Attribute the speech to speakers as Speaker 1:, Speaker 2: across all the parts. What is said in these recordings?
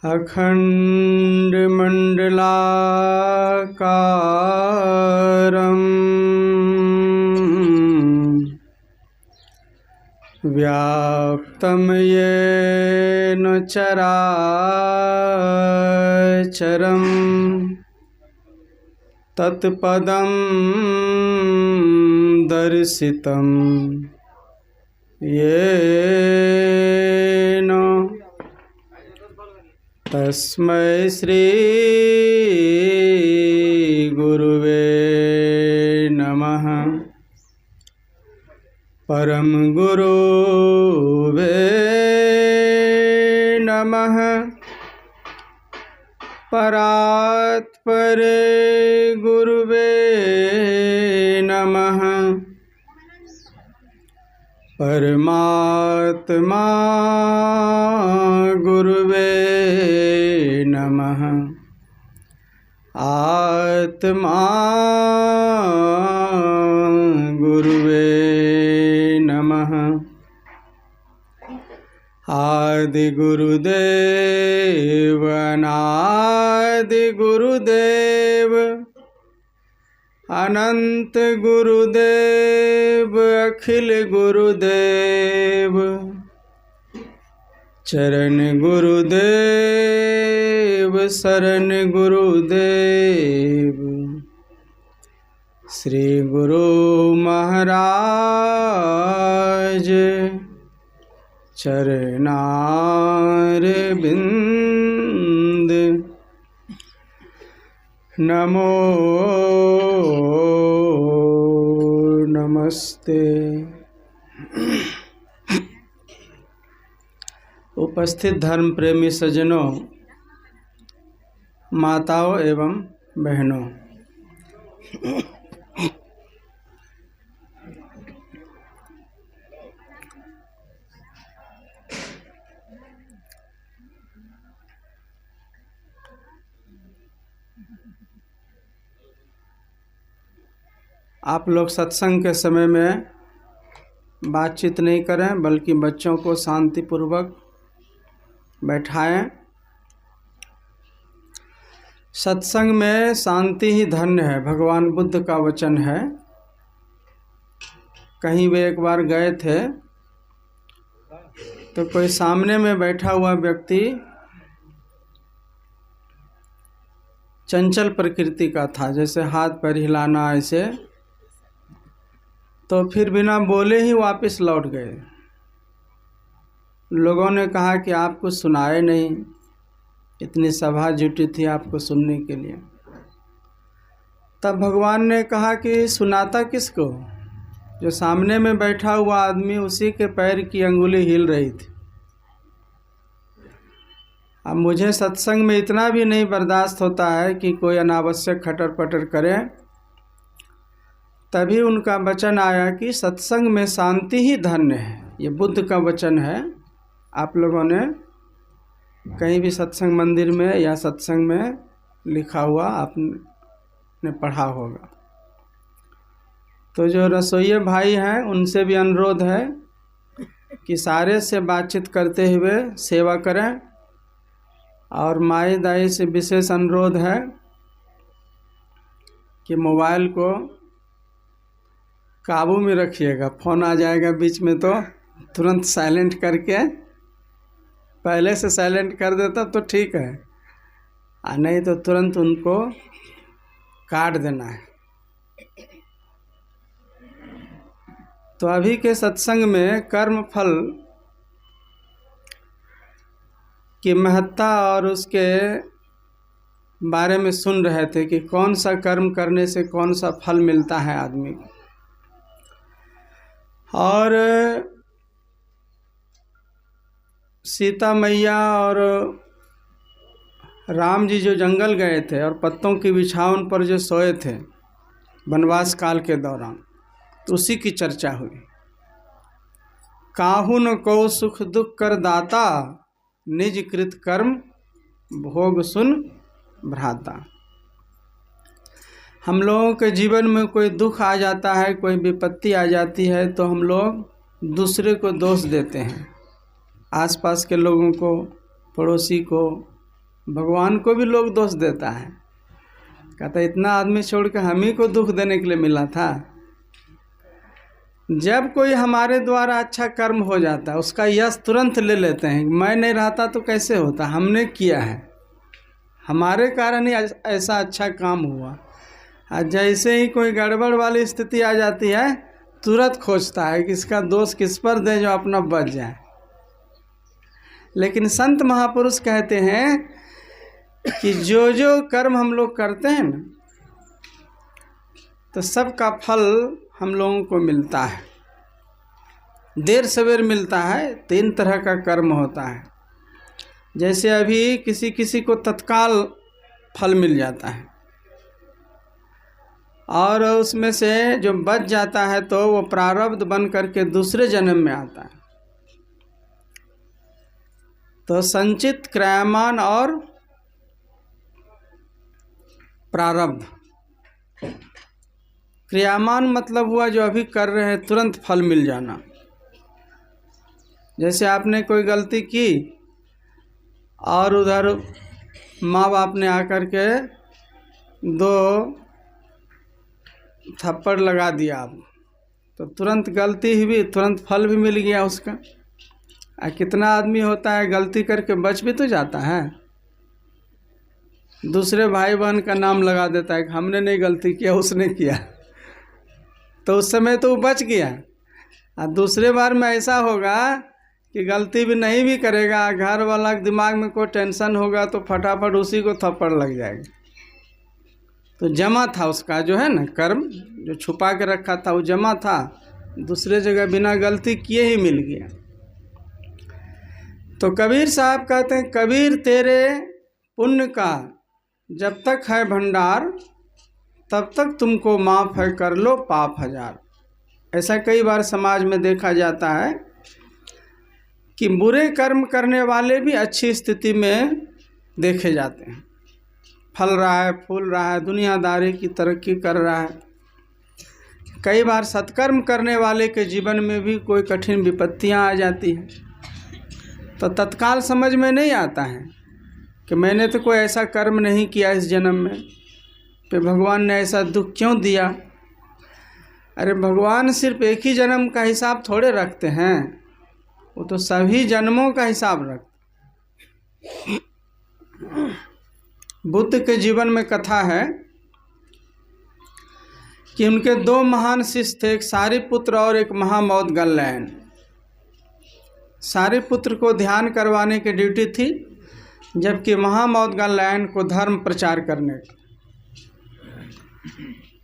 Speaker 1: अखण्डमण्डलाकारं व्याप्तं येन चराचरं तत्पदं दर्शितं येन तस्मै श्री गुरुवे नमः। परम गुरुवे नमः। परात्परे गुरुवे नमः। परमात्मा गुरुवे नमः। आत्मा गुरुवे नमः। आदि गुरुदेव अनादि गुरुदेव अनंत गुरुदेव अखिल गुरुदेव चरण गुरुदेव शरण गुरुदेव। श्री गुरु महाराज चरणारविंद नमो नमस्ते। उपस्थित धर्म प्रेमी सज्जनों, माताओं एवं बहनों, आप लोग सत्संग के समय में बातचीत नहीं करें, बल्कि बच्चों को शांतिपूर्वक बैठाएं। सत्संग में शांति ही धन्य है, भगवान बुद्ध का वचन है। कहीं वे एक बार गए थे तो कोई सामने में बैठा हुआ व्यक्ति चंचल प्रकृति का था, जैसे हाथ पैर हिलाना ऐसे, तो फिर बिना बोले ही वापस लौट गए। लोगों ने कहा कि आपको सुनाए नहीं, इतनी सभा जुटी थी आपको सुनने के लिए। तब भगवान ने कहा कि सुनाता किसको? जो सामने में बैठा हुआ आदमी, उसी के पैर की अंगुली हिल रही थी। अब मुझे सत्संग में इतना भी नहीं बर्दाश्त होता है कि कोई अनावश्यक खटर पटर करे। तभी उनका वचन आया कि सत्संग में शांति ही धन्य है। ये बुद्ध का वचन है। आप लोगों ने कहीं भी सत्संग मंदिर में या सत्संग में लिखा हुआ आपने पढ़ा होगा। तो जो रसोइये भाई हैं, उनसे भी अनुरोध है कि सारे से बातचीत करते हुए सेवा करें। और माई दाई से विशेष अनुरोध है कि मोबाइल को काबू में रखिएगा। फ़ोन आ जाएगा बीच में तो तुरंत साइलेंट करके, पहले से साइलेंट कर देता तो ठीक है, और नहीं तो तुरंत उनको काट देना है। तो अभी के सत्संग में कर्म फल की महत्ता और उसके बारे में सुन रहे थे कि कौन सा कर्म करने से कौन सा फल मिलता है आदमी को। और सीता मैया और राम जी जो जंगल गए थे और पत्तों की बिछावन पर जो सोए थे वनवास काल के दौरान, तो उसी की चर्चा हुई। काहू न को सुख दुख कर दाता, निज कृत कर्म भोग सुन भ्राता। हम लोगों के जीवन में कोई दुख आ जाता है, कोई विपत्ति आ जाती है, तो हम लोग दूसरे को दोष देते हैं। आसपास के लोगों को, पड़ोसी को, भगवान को भी लोग दोष देता है, कहता इतना आदमी छोड़ के हम ही को दुख देने के लिए मिला था। जब कोई हमारे द्वारा अच्छा कर्म हो जाता है उसका यश तुरंत ले लेते हैं, मैं नहीं रहता तो कैसे होता, हमने किया है, हमारे कारण ही ऐसा अच्छा काम हुआ। और जैसे ही कोई गड़बड़ वाली स्थिति आ जाती है तुरंत खोजता है कि इसका दोष किस पर दे जो अपना बच जाए। लेकिन संत महापुरुष कहते हैं कि जो जो कर्म हम लोग करते हैं ना तो सबका फल हम लोगों को मिलता है, देर सवेर मिलता है। 3 तरह का कर्म होता है। जैसे अभी किसी किसी को तत्काल फल मिल जाता है और उसमें से जो बच जाता है तो वो प्रारब्ध बन करके दूसरे जन्म में आता है। तो संचित, क्रियामान और प्रारब्ध। क्रियामान मतलब हुआ जो अभी कर रहे हैं तुरंत फल मिल जाना। जैसे आपने कोई गलती की और उधर माँ बाप ने आकर के 2 थप्पड़ लगा दिया आप, तो तुरंत गलती हुई, तुरंत फल भी मिल गया उसका। कितना आदमी होता है गलती करके बच भी तो जाता है, दूसरे भाई बहन का नाम लगा देता है कि हमने नहीं गलती किया उसने किया, तो उस समय तो वो बच गया। और दूसरे बार में ऐसा होगा कि गलती भी नहीं भी करेगा, घर वाला के दिमाग में कोई टेंशन होगा तो फटाफट उसी को थप्पड़ लग जाएगा। तो जमा था उसका जो है ना कर्म, जो छुपा के रखा था वो जमा था, दूसरे जगह बिना गलती किए ही मिल गया। तो कबीर साहब कहते हैं, कबीर तेरे पुण्य का जब तक है भंडार तब तक तुमको माफ़ है, कर लो पाप 1000। ऐसा कई बार समाज में देखा जाता है कि बुरे कर्म करने वाले भी अच्छी स्थिति में देखे जाते हैं, फल रहा है, फूल रहा है, दुनियादारी की तरक्की कर रहा है। कई बार सत्कर्म करने वाले के जीवन में भी कोई कठिन विपत्तियां आ जाती हैं, तो तत्काल समझ में नहीं आता है कि मैंने तो कोई ऐसा कर्म नहीं किया इस जन्म में, फिर भगवान ने ऐसा दुख क्यों दिया। अरे भगवान सिर्फ एक ही जन्म का हिसाब थोड़े रखते हैं, वो तो सभी जन्मों का हिसाब रखते। बुद्ध के जीवन में कथा है कि उनके 2 महान शिष्य थे, एक सारिपुत्र और एक महामौदगल्यन। सारिपुत्र को ध्यान करवाने की ड्यूटी थी, जबकि महामौदगल्यन को धर्म प्रचार करने की।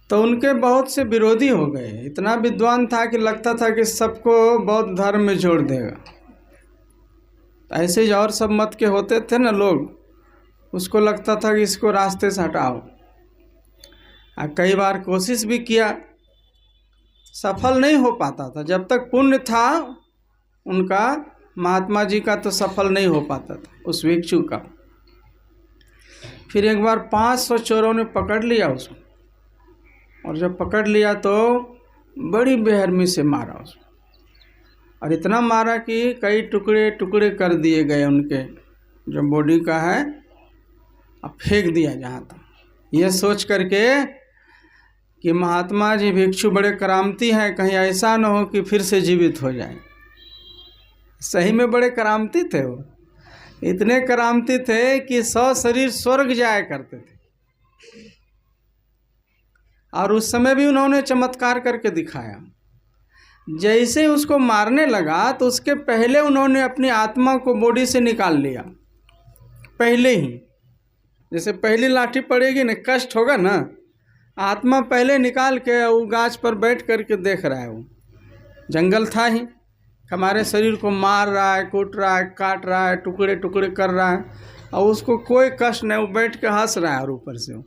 Speaker 1: तो उनके बहुत से विरोधी हो गए, इतना विद्वान था कि लगता था कि सबको बौद्ध धर्म में जोड़ देगा। ऐसे ही और सब मत के होते थे ना लोग, उसको लगता था कि इसको रास्ते से हटाओ। कई बार कोशिश भी किया, सफल नहीं हो पाता था। जब तक पुण्य था उनका, महात्मा जी का, तो सफल नहीं हो पाता था उस भिक्षु का। फिर एक बार 500 चोरों ने पकड़ लिया उसको, और जब पकड़ लिया तो बड़ी बेरहमी से मारा उसको, और इतना मारा कि कई टुकड़े टुकड़े कर दिए गए उनके जो बॉडी का है, अब फेंक दिया जहाँ था। यह सोच करके कि महात्मा जी भिक्षु बड़े करामती हैं, कहीं ऐसा न हो कि फिर से जीवित हो जाए। सही में बड़े करामती थे वो, इतने करामती थे कि 100 शरीर स्वर्ग जाया करते थे। और उस समय भी उन्होंने चमत्कार करके दिखाया। जैसे उसको मारने लगा तो उसके पहले उन्होंने अपनी आत्मा को बॉडी से निकाल लिया, पहले ही। जैसे पहली लाठी पड़ेगी ना, कष्ट होगा ना, आत्मा पहले निकाल के वो गाछ पर बैठ करके देख रहा है। वो जंगल था ही, हमारे शरीर को मार रहा है, कूट रहा है, काट रहा है, टुकड़े टुकड़े कर रहा है, और उसको कोई कष्ट नहीं, वो बैठ के हंस रहा है। और ऊपर से वो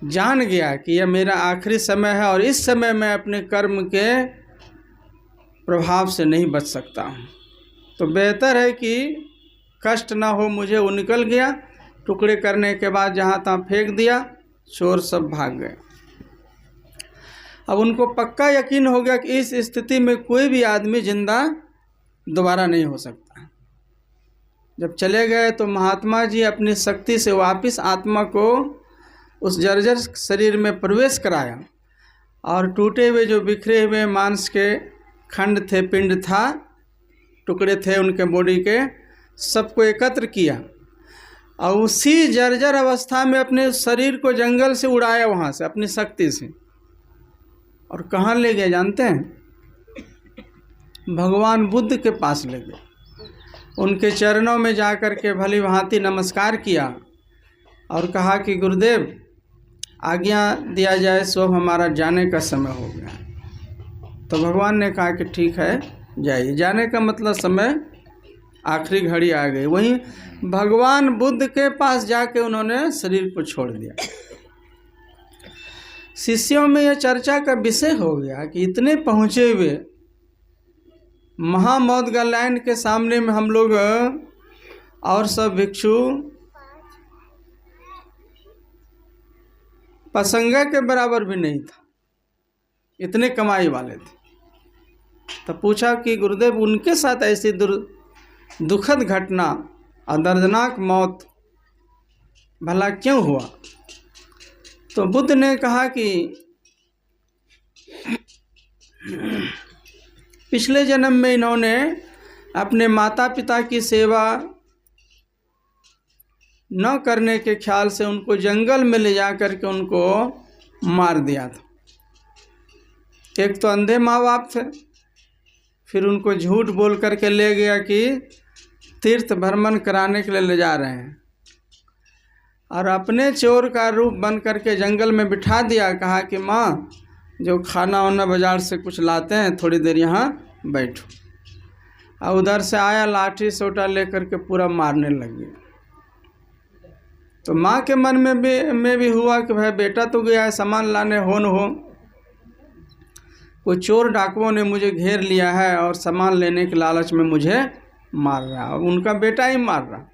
Speaker 1: जान गया कि यह मेरा आखिरी समय है और इस समय मैं अपने कर्म के प्रभाव से नहीं बच सकता हूँ, तो बेहतर है कि कष्ट ना हो मुझे। वो निकल गया, टुकड़े करने के बाद जहाँ तहाँ फेंक दिया, चोर सब भाग गए। अब उनको पक्का यकीन हो गया कि इस स्थिति में कोई भी आदमी जिंदा दोबारा नहीं हो सकता। जब चले गए तो महात्मा जी अपनी शक्ति से वापस आत्मा को उस जर्जर शरीर में प्रवेश कराया और टूटे हुए जो बिखरे हुए मांस के खंड थे, पिंड था, टुकड़े थे उनके बॉडी के, सबको एकत्र किया और उसी जर्जर अवस्था में अपने शरीर को जंगल से उड़ाया वहाँ से अपनी शक्ति से। और कहाँ ले गए जानते हैं? भगवान बुद्ध के पास ले गए। उनके चरणों में जाकर के भली भांति नमस्कार किया और कहा कि गुरुदेव आज्ञा दिया जाए, सो हमारा जाने का समय हो गया। तो भगवान ने कहा कि ठीक है जाइए। जाने का मतलब समय, आखिरी घड़ी आ गई। वहीं भगवान बुद्ध के पास जाके उन्होंने शरीर को छोड़ दिया। शिष्यों में यह चर्चा का विषय हो गया कि इतने पहुँचे हुए महामौदगल लाइन के सामने में हम लोग और सब भिक्षु पसंगा के बराबर भी नहीं था, इतने कमाई वाले थे। तो पूछा कि गुरुदेव उनके साथ ऐसी दुखद घटना और दर्दनाक मौत भला क्यों हुआ? तो बुद्ध ने कहा कि पिछले जन्म में इन्होंने अपने माता पिता की सेवा न करने के ख्याल से उनको जंगल में ले जा कर के उनको मार दिया था। एक तो अंधे माँ बाप थे, फिर उनको झूठ बोल कर के ले गया कि तीर्थ भ्रमण कराने के लिए ले जा रहे हैं, और अपने चोर का रूप बन करके जंगल में बिठा दिया। कहा कि माँ जो खाना वाना बाजार से कुछ लाते हैं, थोड़ी देर यहाँ बैठो। और उधर से आया लाठी सोटा लेकर के पूरा मारने लग गया। तो माँ के मन में भी हुआ कि भाई बेटा तो गया है सामान लाने, हो न हो कोई चोर डाकुओं ने मुझे घेर लिया है और सामान लेने के लालच में मुझे मार रहा है। उनका बेटा ही मार रहा।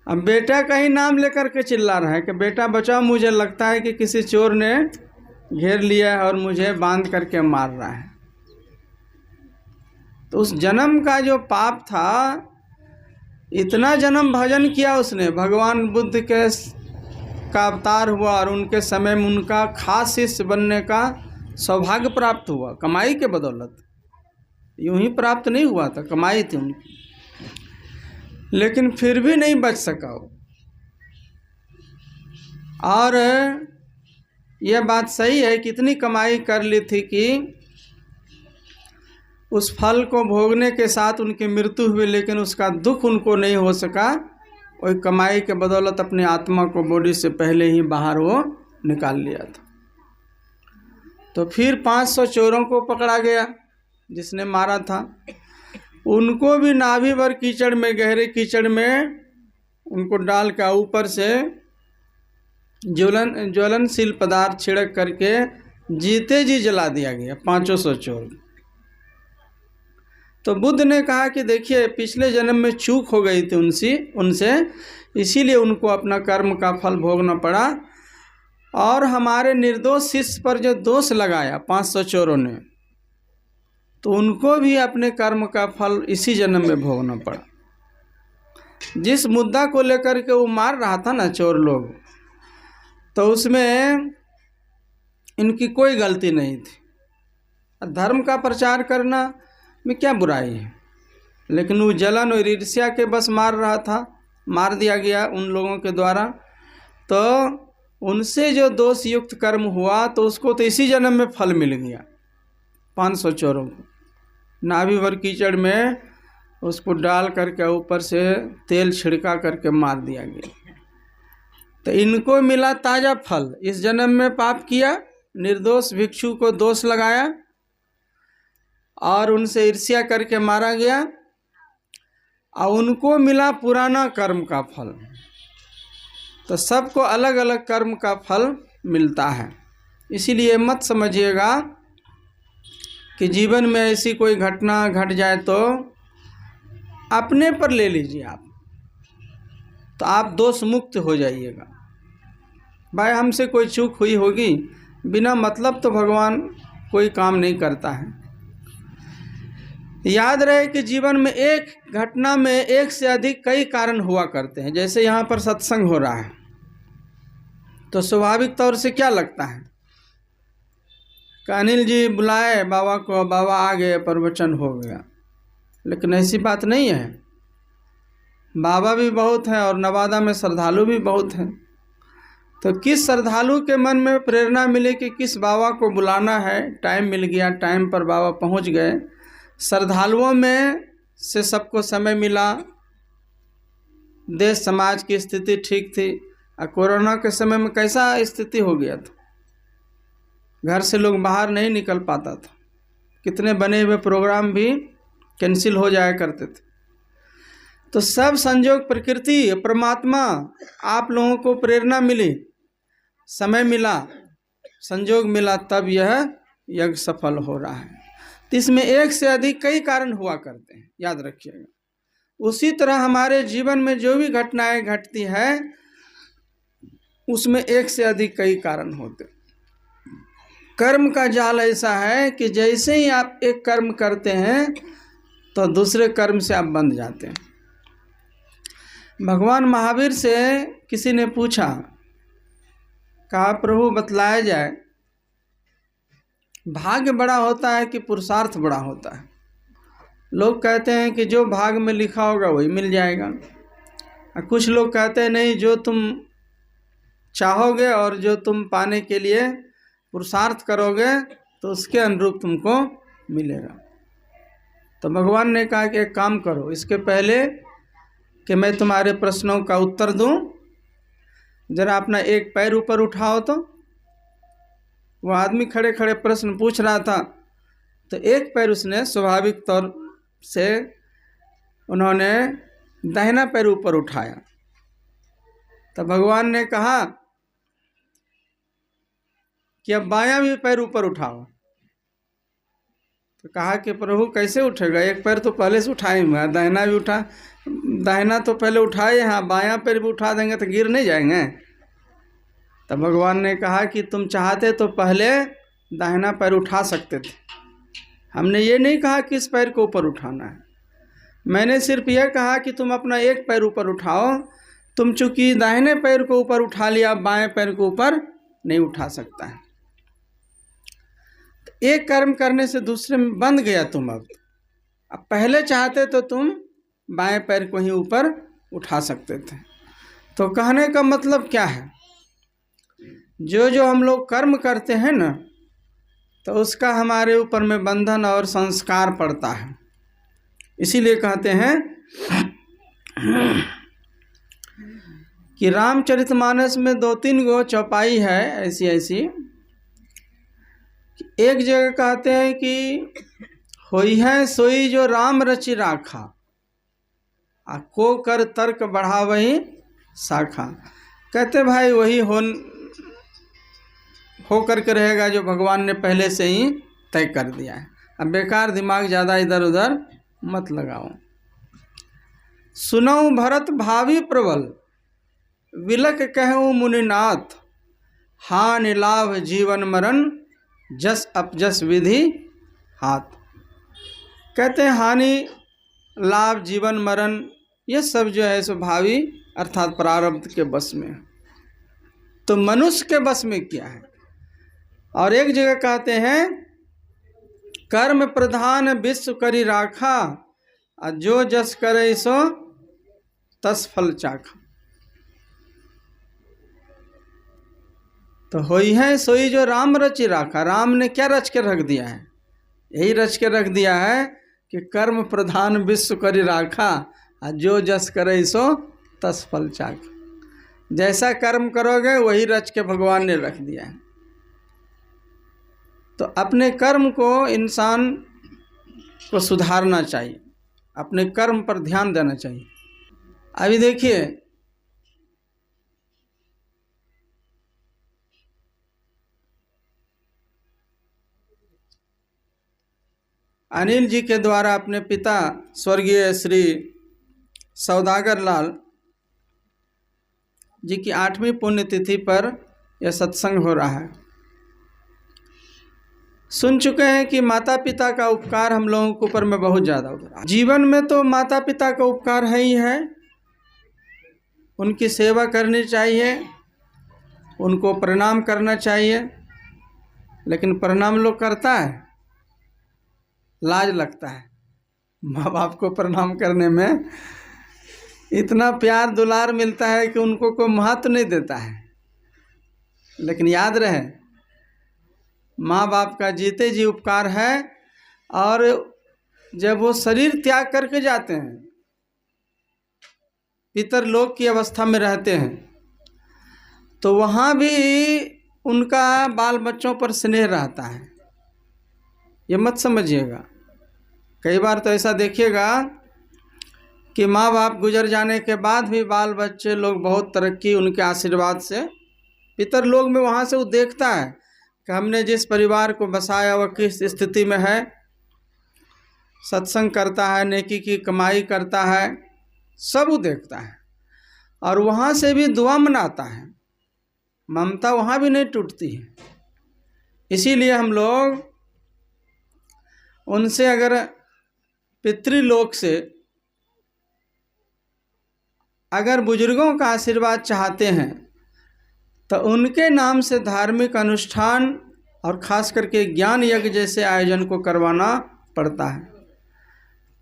Speaker 1: अब बेटा का ही नाम लेकर के चिल्ला रहा है कि बेटा बचाओ, मुझे लगता है कि किसी चोर ने घेर लिया है और मुझे बांध करके मार रहा है। तो उस जन्म का जो पाप था, इतना जन्म भजन किया उसने, भगवान बुद्ध के का अवतार हुआ और उनके समय में उनका खास शिष्य बनने का सौभाग्य प्राप्त हुआ कमाई के बदौलत। यूं ही प्राप्त नहीं हुआ था, कमाई थी उनकी, लेकिन फिर भी नहीं बच सका वो। और यह बात सही है कि इतनी कमाई कर ली थी कि उस फल को भोगने के साथ उनकी मृत्यु हुई, लेकिन उसका दुख उनको नहीं हो सका। वही कमाई के बदौलत अपनी आत्मा को बॉडी से पहले ही बाहर वो निकाल लिया था। तो फिर 500 चोरों को पकड़ा गया जिसने मारा था। उनको भी नाभि भर कीचड़ में, गहरे कीचड़ में उनको डाल कर ऊपर से ज्वलनशील पदार्थ छिड़क करके जीते जी जला दिया गया 500 चोर। तो बुद्ध ने कहा कि देखिए पिछले जन्म में चूक हो गई थी उनसे, इसीलिए उनको अपना कर्म का फल भोगना पड़ा। और हमारे निर्दोष शिष्य पर जो दोष लगाया 500 चोरों ने, तो उनको भी अपने कर्म का फल इसी जन्म में भोगना पड़ा। जिस मुद्दा को लेकर के वो मार रहा था ना चोर लोग, तो उसमें इनकी कोई गलती नहीं थी। धर्म का प्रचार करना में क्या बुराई है, लेकिन वो जलन और ईर्ष्या के बस मार रहा था, मार दिया गया उन लोगों के द्वारा। तो उनसे जो दोष युक्त कर्म हुआ तो उसको तो इसी जन्म में फल मिल गया। 500 चोरों को नाभि भर कीचड़ में उसको डाल करके ऊपर से तेल छिड़का करके मार दिया गया। तो इनको मिला ताज़ा फल। इस जन्म में पाप किया, निर्दोष भिक्षु को दोष लगाया और उनसे ईर्ष्या करके मारा गया, और उनको मिला पुराना कर्म का फल। तो सबको अलग अलग कर्म का फल मिलता है। इसीलिए मत समझिएगा कि जीवन में ऐसी कोई घटना घट जाए तो अपने पर ले लीजिए आप, तो आप दोष मुक्त हो जाइएगा। भाई हमसे कोई चूक हुई होगी, बिना मतलब तो भगवान कोई काम नहीं करता है। याद रहे कि जीवन में एक घटना में एक से अधिक कई कारण हुआ करते हैं। जैसे यहाँ पर सत्संग हो रहा है तो स्वाभाविक तौर से क्या लगता है कि अनिल जी बुलाए बाबा को, बाबा आ गए, प्रवचन हो गया। लेकिन ऐसी बात नहीं है। बाबा भी बहुत हैं और नवादा में श्रद्धालु भी बहुत हैं। तो किस श्रद्धालु के मन में प्रेरणा मिली कि किस बाबा को बुलाना है, टाइम मिल गया, टाइम पर बाबा पहुंच गए। श्रद्धालुओं में से सबको समय मिला, देश समाज की स्थिति ठीक थी। और कोरोना के समय में कैसा स्थिति हो गया था, घर से लोग बाहर नहीं निकल पाता था, कितने बने हुए प्रोग्राम भी कैंसिल हो जाया करते थे। तो सब संयोग, प्रकृति, परमात्मा, आप लोगों को प्रेरणा मिली, समय मिला, संयोग मिला, तब यह यज्ञ सफल हो रहा है। तो इसमें एक से अधिक कई कारण हुआ करते हैं, याद रखिएगा। उसी तरह हमारे जीवन में जो भी घटनाएं घटती है उसमें एक से अधिक कई कारण होते। कर्म का जाल ऐसा है कि जैसे ही आप एक कर्म करते हैं तो दूसरे कर्म से आप बंध जाते हैं। भगवान महावीर से किसी ने पूछा, कहा प्रभु बतलाया जाए, भाग्य बड़ा होता है कि पुरुषार्थ बड़ा होता है? लोग कहते हैं कि जो भाग्य में लिखा होगा वही मिल जाएगा। और कुछ लोग कहते हैं नहीं, जो तुम चाहोगे और जो तुम पाने के लिए पुरुषार्थ करोगे तो उसके अनुरूप तुमको मिलेगा। तो भगवान ने कहा कि एक काम करो, इसके पहले कि मैं तुम्हारे प्रश्नों का उत्तर दूं, जरा अपना एक पैर ऊपर उठाओ। तो वो आदमी खड़े खड़े प्रश्न पूछ रहा था, तो एक पैर उसने स्वाभाविक तौर से उन्होंने दाहिना पैर ऊपर उठाया। तो भगवान ने कहा कि अब बायां भी पैर ऊपर उठाओ। तो कहा कि प्रभु कैसे उठेगा, एक पैर तो पहले से उठाए हुए, दाहिना भी उठा, दाहिना तो पहले उठाए, हाँ बायां पैर भी उठा देंगे तो गिर नहीं जाएंगे। तब भगवान ने कहा कि तुम चाहते तो पहले दाहिना पैर उठा सकते थे, हमने ये नहीं कहा कि इस पैर को ऊपर उठाना है। मैंने सिर्फ यह कहा कि तुम अपना एक पैर ऊपर उठाओ। तुम चूंकि दाहिने पैर को ऊपर उठा लिया, बाएं पैर को ऊपर नहीं उठा सकता है। एक कर्म करने से दूसरे में बंध गया तुम। अब पहले चाहते तो तुम बाएं पैर को ही ऊपर उठा सकते थे। तो कहने का मतलब क्या है, जो जो हम लोग कर्म करते हैं ना, तो उसका हमारे ऊपर में बंधन और संस्कार पड़ता है। इसीलिए कहते हैं कि रामचरितमानस में 2-3 गो चौपाई है ऐसी ऐसी। एक जगह कहते हैं कि होई है सोई जो राम रचि राखा, आ को कर तर्क बढ़ा वही शाखा। कहते भाई वही हो करके रहेगा जो भगवान ने पहले से ही तय कर दिया है। अब बेकार दिमाग ज़्यादा इधर उधर मत लगाओ। सुनऊ भरत भावी प्रबल, विलक कहूँ मुनिनाथ, हानि लाभ जीवन मरण, जस अपजस विधि हाथ। कहते हैं हानि लाभ जीवन मरण ये सब जो है सो भावी अर्थात प्रारब्ध के बस में, तो मनुष्य के बस में क्या है। और एक जगह कहते हैं कर्म प्रधान विश्व करी राखा, और जो जस करे सो तस फल चाखा। तो होई है सोई जो राम रचि राखा। राम ने क्या रच के रख दिया है, यही रच के रख दिया है कि कर्म प्रधान विश्व करी राखा, और जो जस करे सो तस फल चाखा। जैसा कर्म करोगे वही रच के भगवान ने रख दिया है। तो अपने कर्म को इंसान को सुधारना चाहिए, अपने कर्म पर ध्यान देना चाहिए। अभी देखिए अनिल जी के द्वारा अपने पिता स्वर्गीय श्री सौदागर लाल जी की 8वीं पुण्यतिथि पर यह सत्संग हो रहा है। सुन चुके हैं कि माता पिता का उपकार हम लोगों के ऊपर में बहुत ज़्यादा होता है। जीवन में तो माता पिता का उपकार है ही है, उनकी सेवा करनी चाहिए, उनको प्रणाम करना चाहिए। लेकिन प्रणाम लोग करता है, लाज लगता है। माँ बाप को प्रणाम करने में इतना प्यार दुलार मिलता है कि उनको कोई महत्व नहीं देता है। लेकिन याद रहे, माँ बाप का जीते जी उपकार है। और जब वो शरीर त्याग करके जाते हैं, पितरलोक की अवस्था में रहते हैं, तो वहाँ भी उनका बाल बच्चों पर स्नेह रहता है। ये मत समझिएगा। कई बार तो ऐसा देखिएगा कि माँ बाप गुजर जाने के बाद भी बाल बच्चे लोग बहुत तरक्की उनके आशीर्वाद से, पितरलोक में वहाँ से वो देखता है कि हमने जिस परिवार को बसाया वह किस स्थिति में है, सत्संग करता है, नेकी की कमाई करता है, सब वो देखता है। और वहाँ से भी दुआ मनाता है, ममता वहाँ भी नहीं टूटती है। इसीलिए हम लोग उनसे अगर पितृलोक से अगर बुजुर्गों का आशीर्वाद चाहते हैं तो उनके नाम से धार्मिक अनुष्ठान और ख़ास करके ज्ञान यज्ञ जैसे आयोजन को करवाना पड़ता है,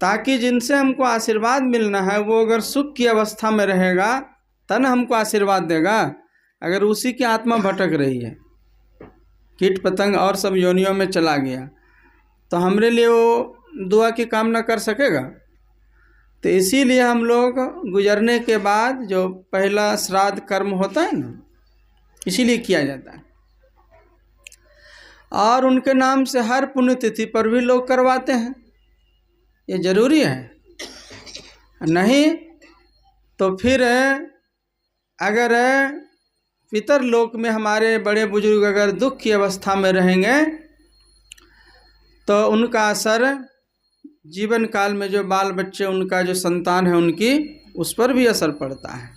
Speaker 1: ताकि जिनसे हमको आशीर्वाद मिलना है वो अगर सुख की अवस्था में रहेगा तब हमको आशीर्वाद देगा। अगर उसी की आत्मा भटक रही है, कीट पतंग और सब योनियों में चला गया, तो हमारे लिए वो दुआ की कामना कर सकेगा। तो इसीलिए हम लोग गुजरने के बाद जो पहला श्राद्ध कर्म होता है ना, इसीलिए किया जाता है। और उनके नाम से हर पुण्यतिथि पर भी लोग करवाते हैं, ये जरूरी है। नहीं तो फिर अगर पितरलोक में हमारे बड़े बुजुर्ग अगर दुख की अवस्था में रहेंगे तो उनका असर जीवन काल में जो बाल बच्चे, उनका जो संतान है उनकी, उस पर भी असर पड़ता है।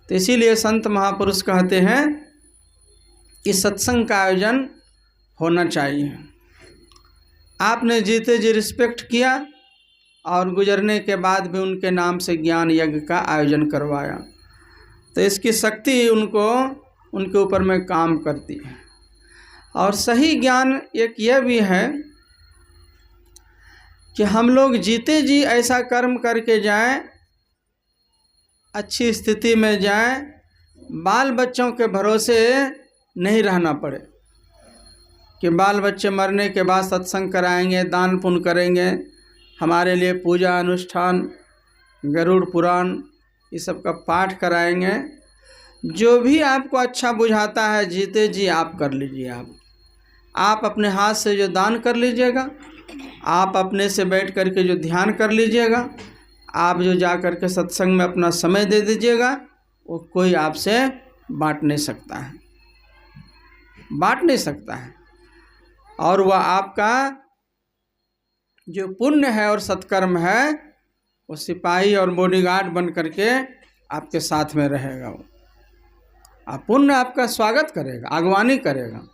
Speaker 1: तो इसीलिए संत महापुरुष कहते हैं कि सत्संग का आयोजन होना चाहिए। आपने जीते जी रिस्पेक्ट किया और गुजरने के बाद भी उनके नाम से ज्ञान यज्ञ का आयोजन करवाया, तो इसकी शक्ति उनको उनके ऊपर में काम करती है। और सही ज्ञान एक यह भी है कि हम लोग जीते जी ऐसा कर्म करके जाएं, अच्छी स्थिति में जाएं, बाल बच्चों के भरोसे नहीं रहना पड़े कि बाल बच्चे मरने के बाद सत्संग कराएंगे, दान पुण्य करेंगे, हमारे लिए पूजा अनुष्ठान, गरुड़ पुराण, ये सब का पाठ कराएंगे। जो भी आपको अच्छा बुझाता है जीते जी आप कर लीजिए। आप अपने हाथ से जो दान कर लीजिएगा, आप अपने से बैठ करके जो ध्यान कर लीजिएगा, आप जो जा कर के सत्संग में अपना समय दे दीजिएगा, वो कोई आपसे बांट नहीं सकता है, बांट नहीं सकता है। और वह आपका जो पुण्य है और सत्कर्म है, वो सिपाही और बॉडीगार्ड बन करके आपके साथ में रहेगा। वो आप पुण्य आपका स्वागत करेगा, अगवानी करेगा।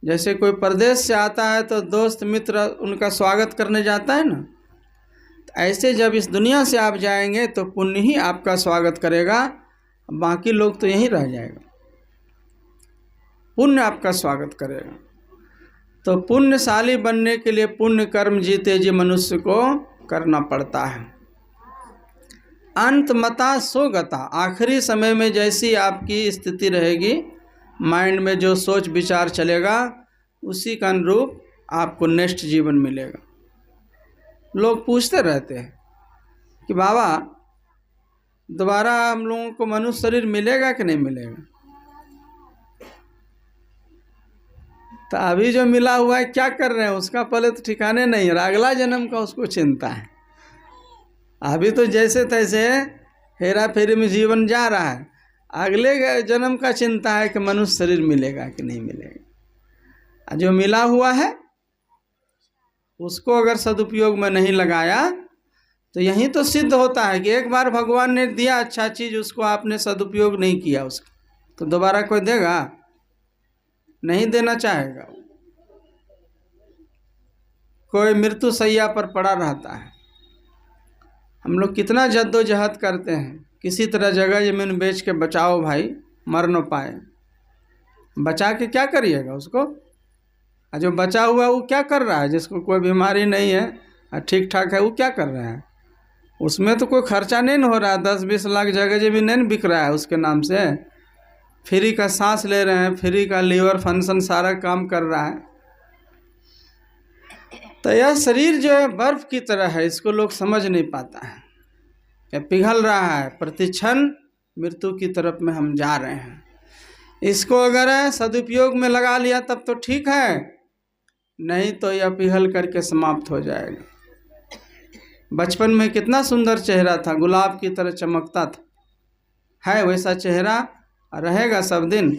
Speaker 1: जैसे कोई परदेश से आता है तो दोस्त मित्र उनका स्वागत करने जाता है ना, तो ऐसे जब इस दुनिया से आप जाएंगे तो पुण्य ही आपका स्वागत करेगा, बाकी लोग तो यहीं रह जाएगा। पुण्य आपका स्वागत करेगा। तो पुण्यशाली बनने के लिए पुण्य कर्म जीते जी मनुष्य को करना पड़ता है। अंत मता सो गता, आखिरी समय में जैसी आपकी स्थिति रहेगी, माइंड में जो सोच विचार चलेगा, उसी का अनुरूप आपको नेक्स्ट जीवन मिलेगा। लोग पूछते रहते हैं कि बाबा दोबारा हम लोगों को मनुष्य शरीर मिलेगा कि नहीं मिलेगा। तो अभी जो मिला हुआ है क्या कर रहे हैं उसका पहले तो ठिकाने नहीं है, अगला जन्म का उसको चिंता है। अभी तो जैसे तैसे हेरा फेरी में जीवन जा रहा है, अगले जन्म का चिंता है कि मनुष्य शरीर मिलेगा कि नहीं मिलेगा। जो मिला हुआ है उसको अगर सदुपयोग में नहीं लगाया तो यही तो सिद्ध होता है कि एक बार भगवान ने दिया अच्छा चीज़, उसको आपने सदुपयोग नहीं किया, उसका तो दोबारा कोई देगा नहीं, देना चाहेगा। कोई मृत्यु शैया पर पड़ा रहता है। हम लोग कितना जद्दोजहद करते हैं, किसी तरह जगह ज़मीन बेच के बचाओ भाई, मर न पाए। बचा के क्या करिएगा उसको? जो बचा हुआ है वो क्या कर रहा है? जिसको कोई बीमारी नहीं है, ठीक ठाक है, वो क्या कर रहा है? उसमें तो कोई खर्चा नहीं हो रहा है। 10-20 लाख जगह ज़मीन नहीं बिक रहा है उसके नाम से। फ्री का सांस ले रहे हैं, फ्री का लीवर फंक्शन सारा काम कर रहा है। तो यह शरीर जो है बर्फ की तरह है, इसको लोग समझ नहीं पाता है। यह पिघल रहा है, प्रतिक्षण मृत्यु की तरफ में हम जा रहे हैं। इसको अगर सदुपयोग में लगा लिया तब तो ठीक है, नहीं तो यह पिघल करके समाप्त हो जाएगा। बचपन में कितना सुंदर चेहरा था, गुलाब की तरह चमकता था, है वैसा चेहरा रहेगा सब दिन?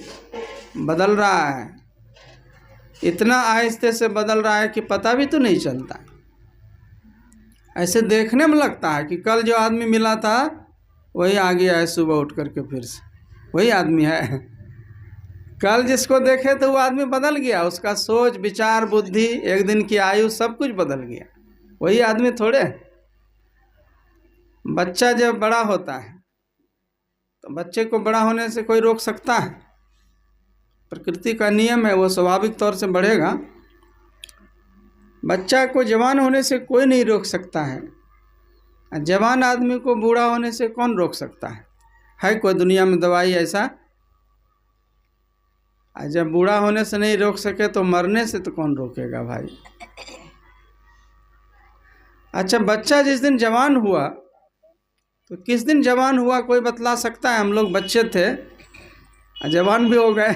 Speaker 1: बदल रहा है, इतना आहिस्ते से बदल रहा है कि पता भी तो नहीं चलता। ऐसे देखने में लगता है कि कल जो आदमी मिला था वही आ गया है सुबह उठ करके, फिर से वही आदमी है। कल जिसको देखे तो वो आदमी बदल गया, उसका सोच विचार बुद्धि एक दिन की आयु सब कुछ बदल गया, वही आदमी थोड़े। बच्चा जब बड़ा होता है तो बच्चे को बड़ा होने से कोई रोक सकता है? प्रकृति का नियम है, वो स्वाभाविक तौर से बढ़ेगा। बच्चा को जवान होने से कोई नहीं रोक सकता है। जवान आदमी को बूढ़ा होने से कौन रोक सकता है? है कोई दुनिया में दवाई ऐसा? जब बूढ़ा होने से नहीं रोक सके तो मरने से तो कौन रोकेगा भाई? अच्छा, बच्चा जिस दिन जवान हुआ तो किस दिन जवान हुआ कोई बतला सकता है? हम लोग बच्चे थे, जवान भी हो गए,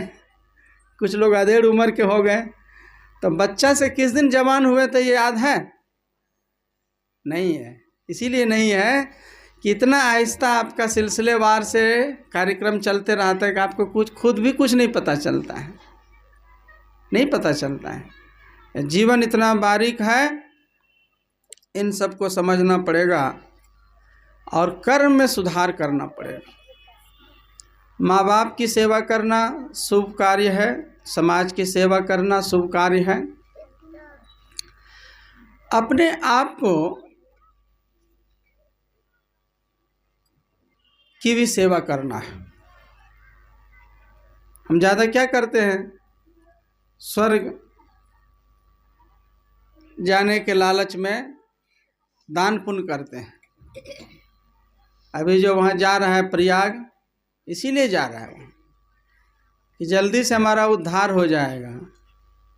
Speaker 1: कुछ लोग अधेड़ उम्र के हो गए, तो बच्चा से किस दिन जवान हुए तो ये याद है? नहीं है। इसीलिए नहीं है कि इतना आहिस्ता आपका सिलसिलेवार से कार्यक्रम चलते रहता है कि आपको कुछ खुद भी कुछ नहीं पता चलता है, नहीं पता चलता है। जीवन इतना बारीक है, इन सबको समझना पड़ेगा और कर्म में सुधार करना पड़ेगा। माँ बाप की सेवा करना शुभ कार्य है, समाज की सेवा करना शुभ कार्य है। अपने आप को की भी सेवा करना है। हम ज़्यादा क्या करते हैं? स्वर्ग जाने के लालच में दान पुण्य करते हैं। अभी जो वहाँ जा रहा है प्रयाग, इसीलिए जा रहा है कि जल्दी से हमारा उद्धार हो जाएगा।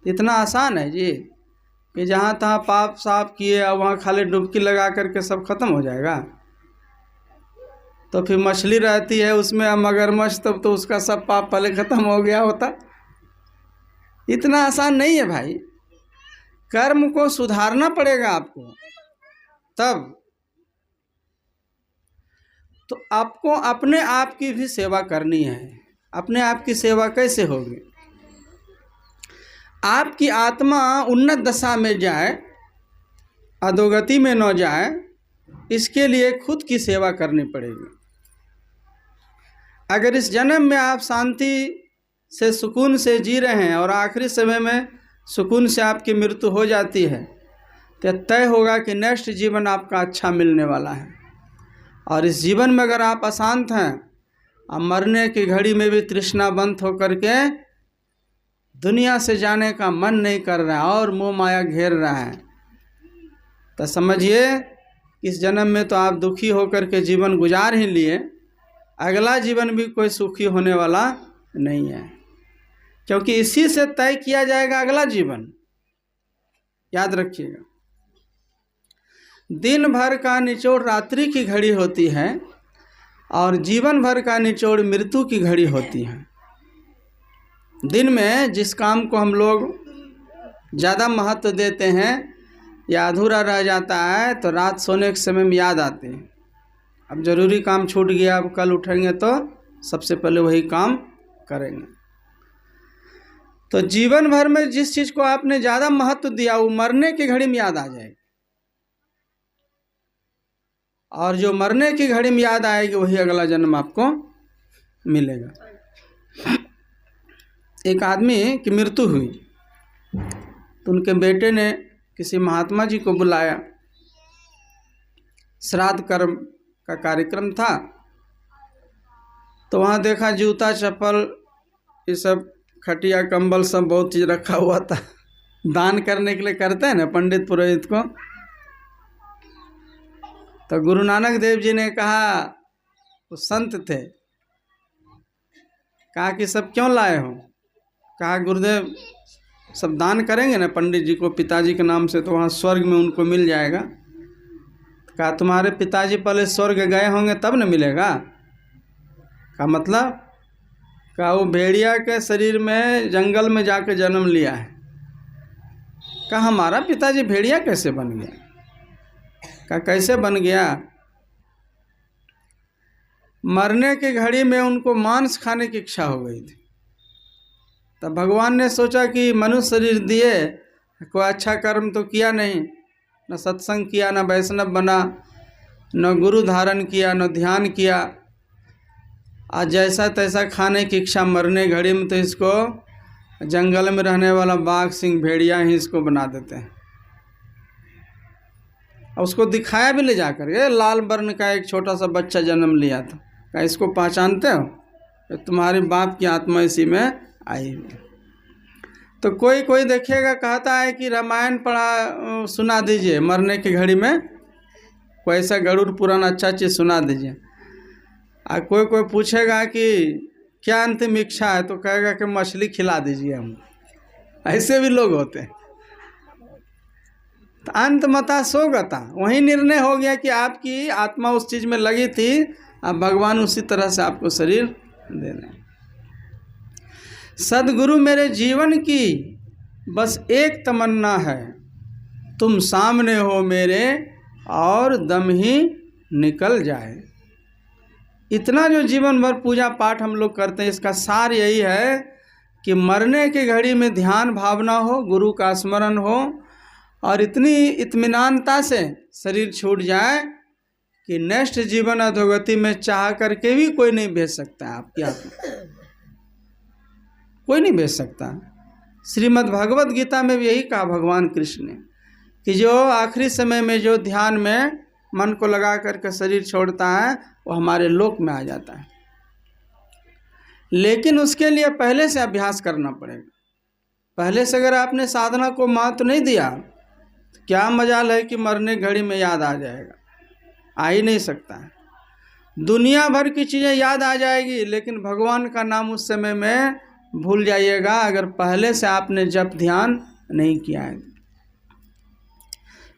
Speaker 1: इतना आसान है जी कि जहाँ तहाँ पाप साफ किए और वहाँ खाली डुबकी लगा करके सब खत्म हो जाएगा। तो फिर मछली रहती है उसमें, मगरमच्छ, तब तो उसका सब पाप पहले खत्म हो गया होता। इतना आसान नहीं है भाई। कर्म को सुधारना पड़ेगा आपको, तब तो आपको अपने आप की भी सेवा करनी है। अपने आप की सेवा कैसे होगी? आपकी आत्मा उन्नत दशा में जाए, अधोगति में न जाए, इसके लिए खुद की सेवा करनी पड़ेगी। अगर इस जन्म में आप शांति से सुकून से जी रहे हैं और आखिरी समय में सुकून से आपकी मृत्यु हो जाती है, तो तय होगा कि नेक्स्ट जीवन आपका अच्छा मिलने वाला है। और इस जीवन में अगर आप अशांत हैं और मरने की घड़ी में भी तृष्णाबंत होकर के दुनिया से जाने का मन नहीं कर रहा है और मोह माया घेर रहा है, तो समझिए इस जन्म में तो आप दुखी होकर के जीवन गुजार ही लिए, अगला जीवन भी कोई सुखी होने वाला नहीं है, क्योंकि इसी से तय किया जाएगा अगला जीवन। याद रखिएगा, दिन भर का निचोड़ रात्रि की घड़ी होती है और जीवन भर का निचोड़ मृत्यु की घड़ी होती है। दिन में जिस काम को हम लोग ज़्यादा महत्व देते हैं या अधूरा रह जाता है, तो रात सोने के समय में याद आते हैं। अब ज़रूरी काम छूट गया, अब कल उठेंगे तो सबसे पहले वही काम करेंगे। तो जीवन भर में जिस चीज़ को आपने ज़्यादा महत्व दिया वो मरने की घड़ी में याद आ जाएगी, और जो मरने की घड़ी में याद आएगी वही अगला जन्म आपको मिलेगा। एक आदमी की मृत्यु हुई तो उनके बेटे ने किसी महात्मा जी को बुलाया, श्राद्ध कर्म का कार्यक्रम था। तो वहाँ देखा जूता चप्पल ये सब खटिया कंबल सब बहुत चीज़ रखा हुआ था। दान करने के लिए करते हैं ना पंडित पुरोहित को। तो गुरु नानक देव जी ने कहा, वो संत थे, कहा कि सब क्यों लाए हो? कहा गुरुदेव सब दान करेंगे ना पंडित जी को पिताजी के नाम से, तो वहाँ स्वर्ग में उनको मिल जाएगा। कहा तुम्हारे पिताजी पहले स्वर्ग गए होंगे तब न मिलेगा? का मतलब? कहा वो भेड़िया के शरीर में जंगल में जाकर जन्म लिया है। कहा हमारा पिताजी भेड़िया कैसे बन गया? कहा कैसे बन गया? मरने की घड़ी में उनको मांस खाने की इच्छा हो गई थी। तब भगवान ने सोचा कि मनुष्य शरीर दिए, कोई अच्छा कर्म तो किया नहीं, न सत्संग किया, न वैष्णव बना, न गुरु धारण किया, न ध्यान किया। आज जैसा तैसा खाने की इच्छा मरने घड़ी में, तो इसको जंगल में रहने वाला बाघ सिंह भेड़िया ही इसको बना देते हैं। और उसको दिखाया भी ले जाकर के, लाल वर्ण का एक छोटा सा बच्चा जन्म लिया था। क्या इसको पहचानते हो? तुम्हारे बाप की आत्मा इसी में आई हुई। तो कोई कोई देखेगा कहता है कि रामायण पढ़ा सुना दीजिए मरने की घड़ी में, कोई ऐसा गरुड़ पुराण अच्छा चीज़ सुना दीजिए। और कोई कोई पूछेगा कि क्या अंतिम इच्छा है, तो कहेगा कि मछली खिला दीजिए हम। ऐसे भी लोग होते हैं। तो अंतमता सोगता, वही निर्णय हो गया कि आपकी आत्मा उस चीज़ में लगी थी, अब भगवान उसी तरह से आपको शरीर दे रहे हैं। सदगुरु मेरे जीवन की बस एक तमन्ना है, तुम सामने हो मेरे और दम ही निकल जाए। इतना जो जीवन भर पूजा पाठ हम लोग करते हैं, इसका सार यही है कि मरने की घड़ी में ध्यान भावना हो, गुरु का स्मरण हो, और इतनी इत्मीनानता से शरीर छूट जाए कि नेक्स्ट जीवन अधोगति में चाह करके भी कोई नहीं भेज सकता है आपकी आत्मा, कोई नहीं भेज सकता। श्रीमद् भगवत गीता में भी यही कहा भगवान कृष्ण ने कि जो आखिरी समय में जो ध्यान में मन को लगा करके शरीर छोड़ता है वो हमारे लोक में आ जाता है। लेकिन उसके लिए पहले से अभ्यास करना पड़ेगा। पहले से अगर आपने साधना को महत्व नहीं दिया, तो क्या मजाल है कि मरने घड़ी में याद आ जाएगा? आ ही नहीं सकता है। दुनिया भर की चीज़ें याद आ जाएगी, लेकिन भगवान का नाम उस समय में भूल जाइएगा, अगर पहले से आपने जप ध्यान नहीं किया है।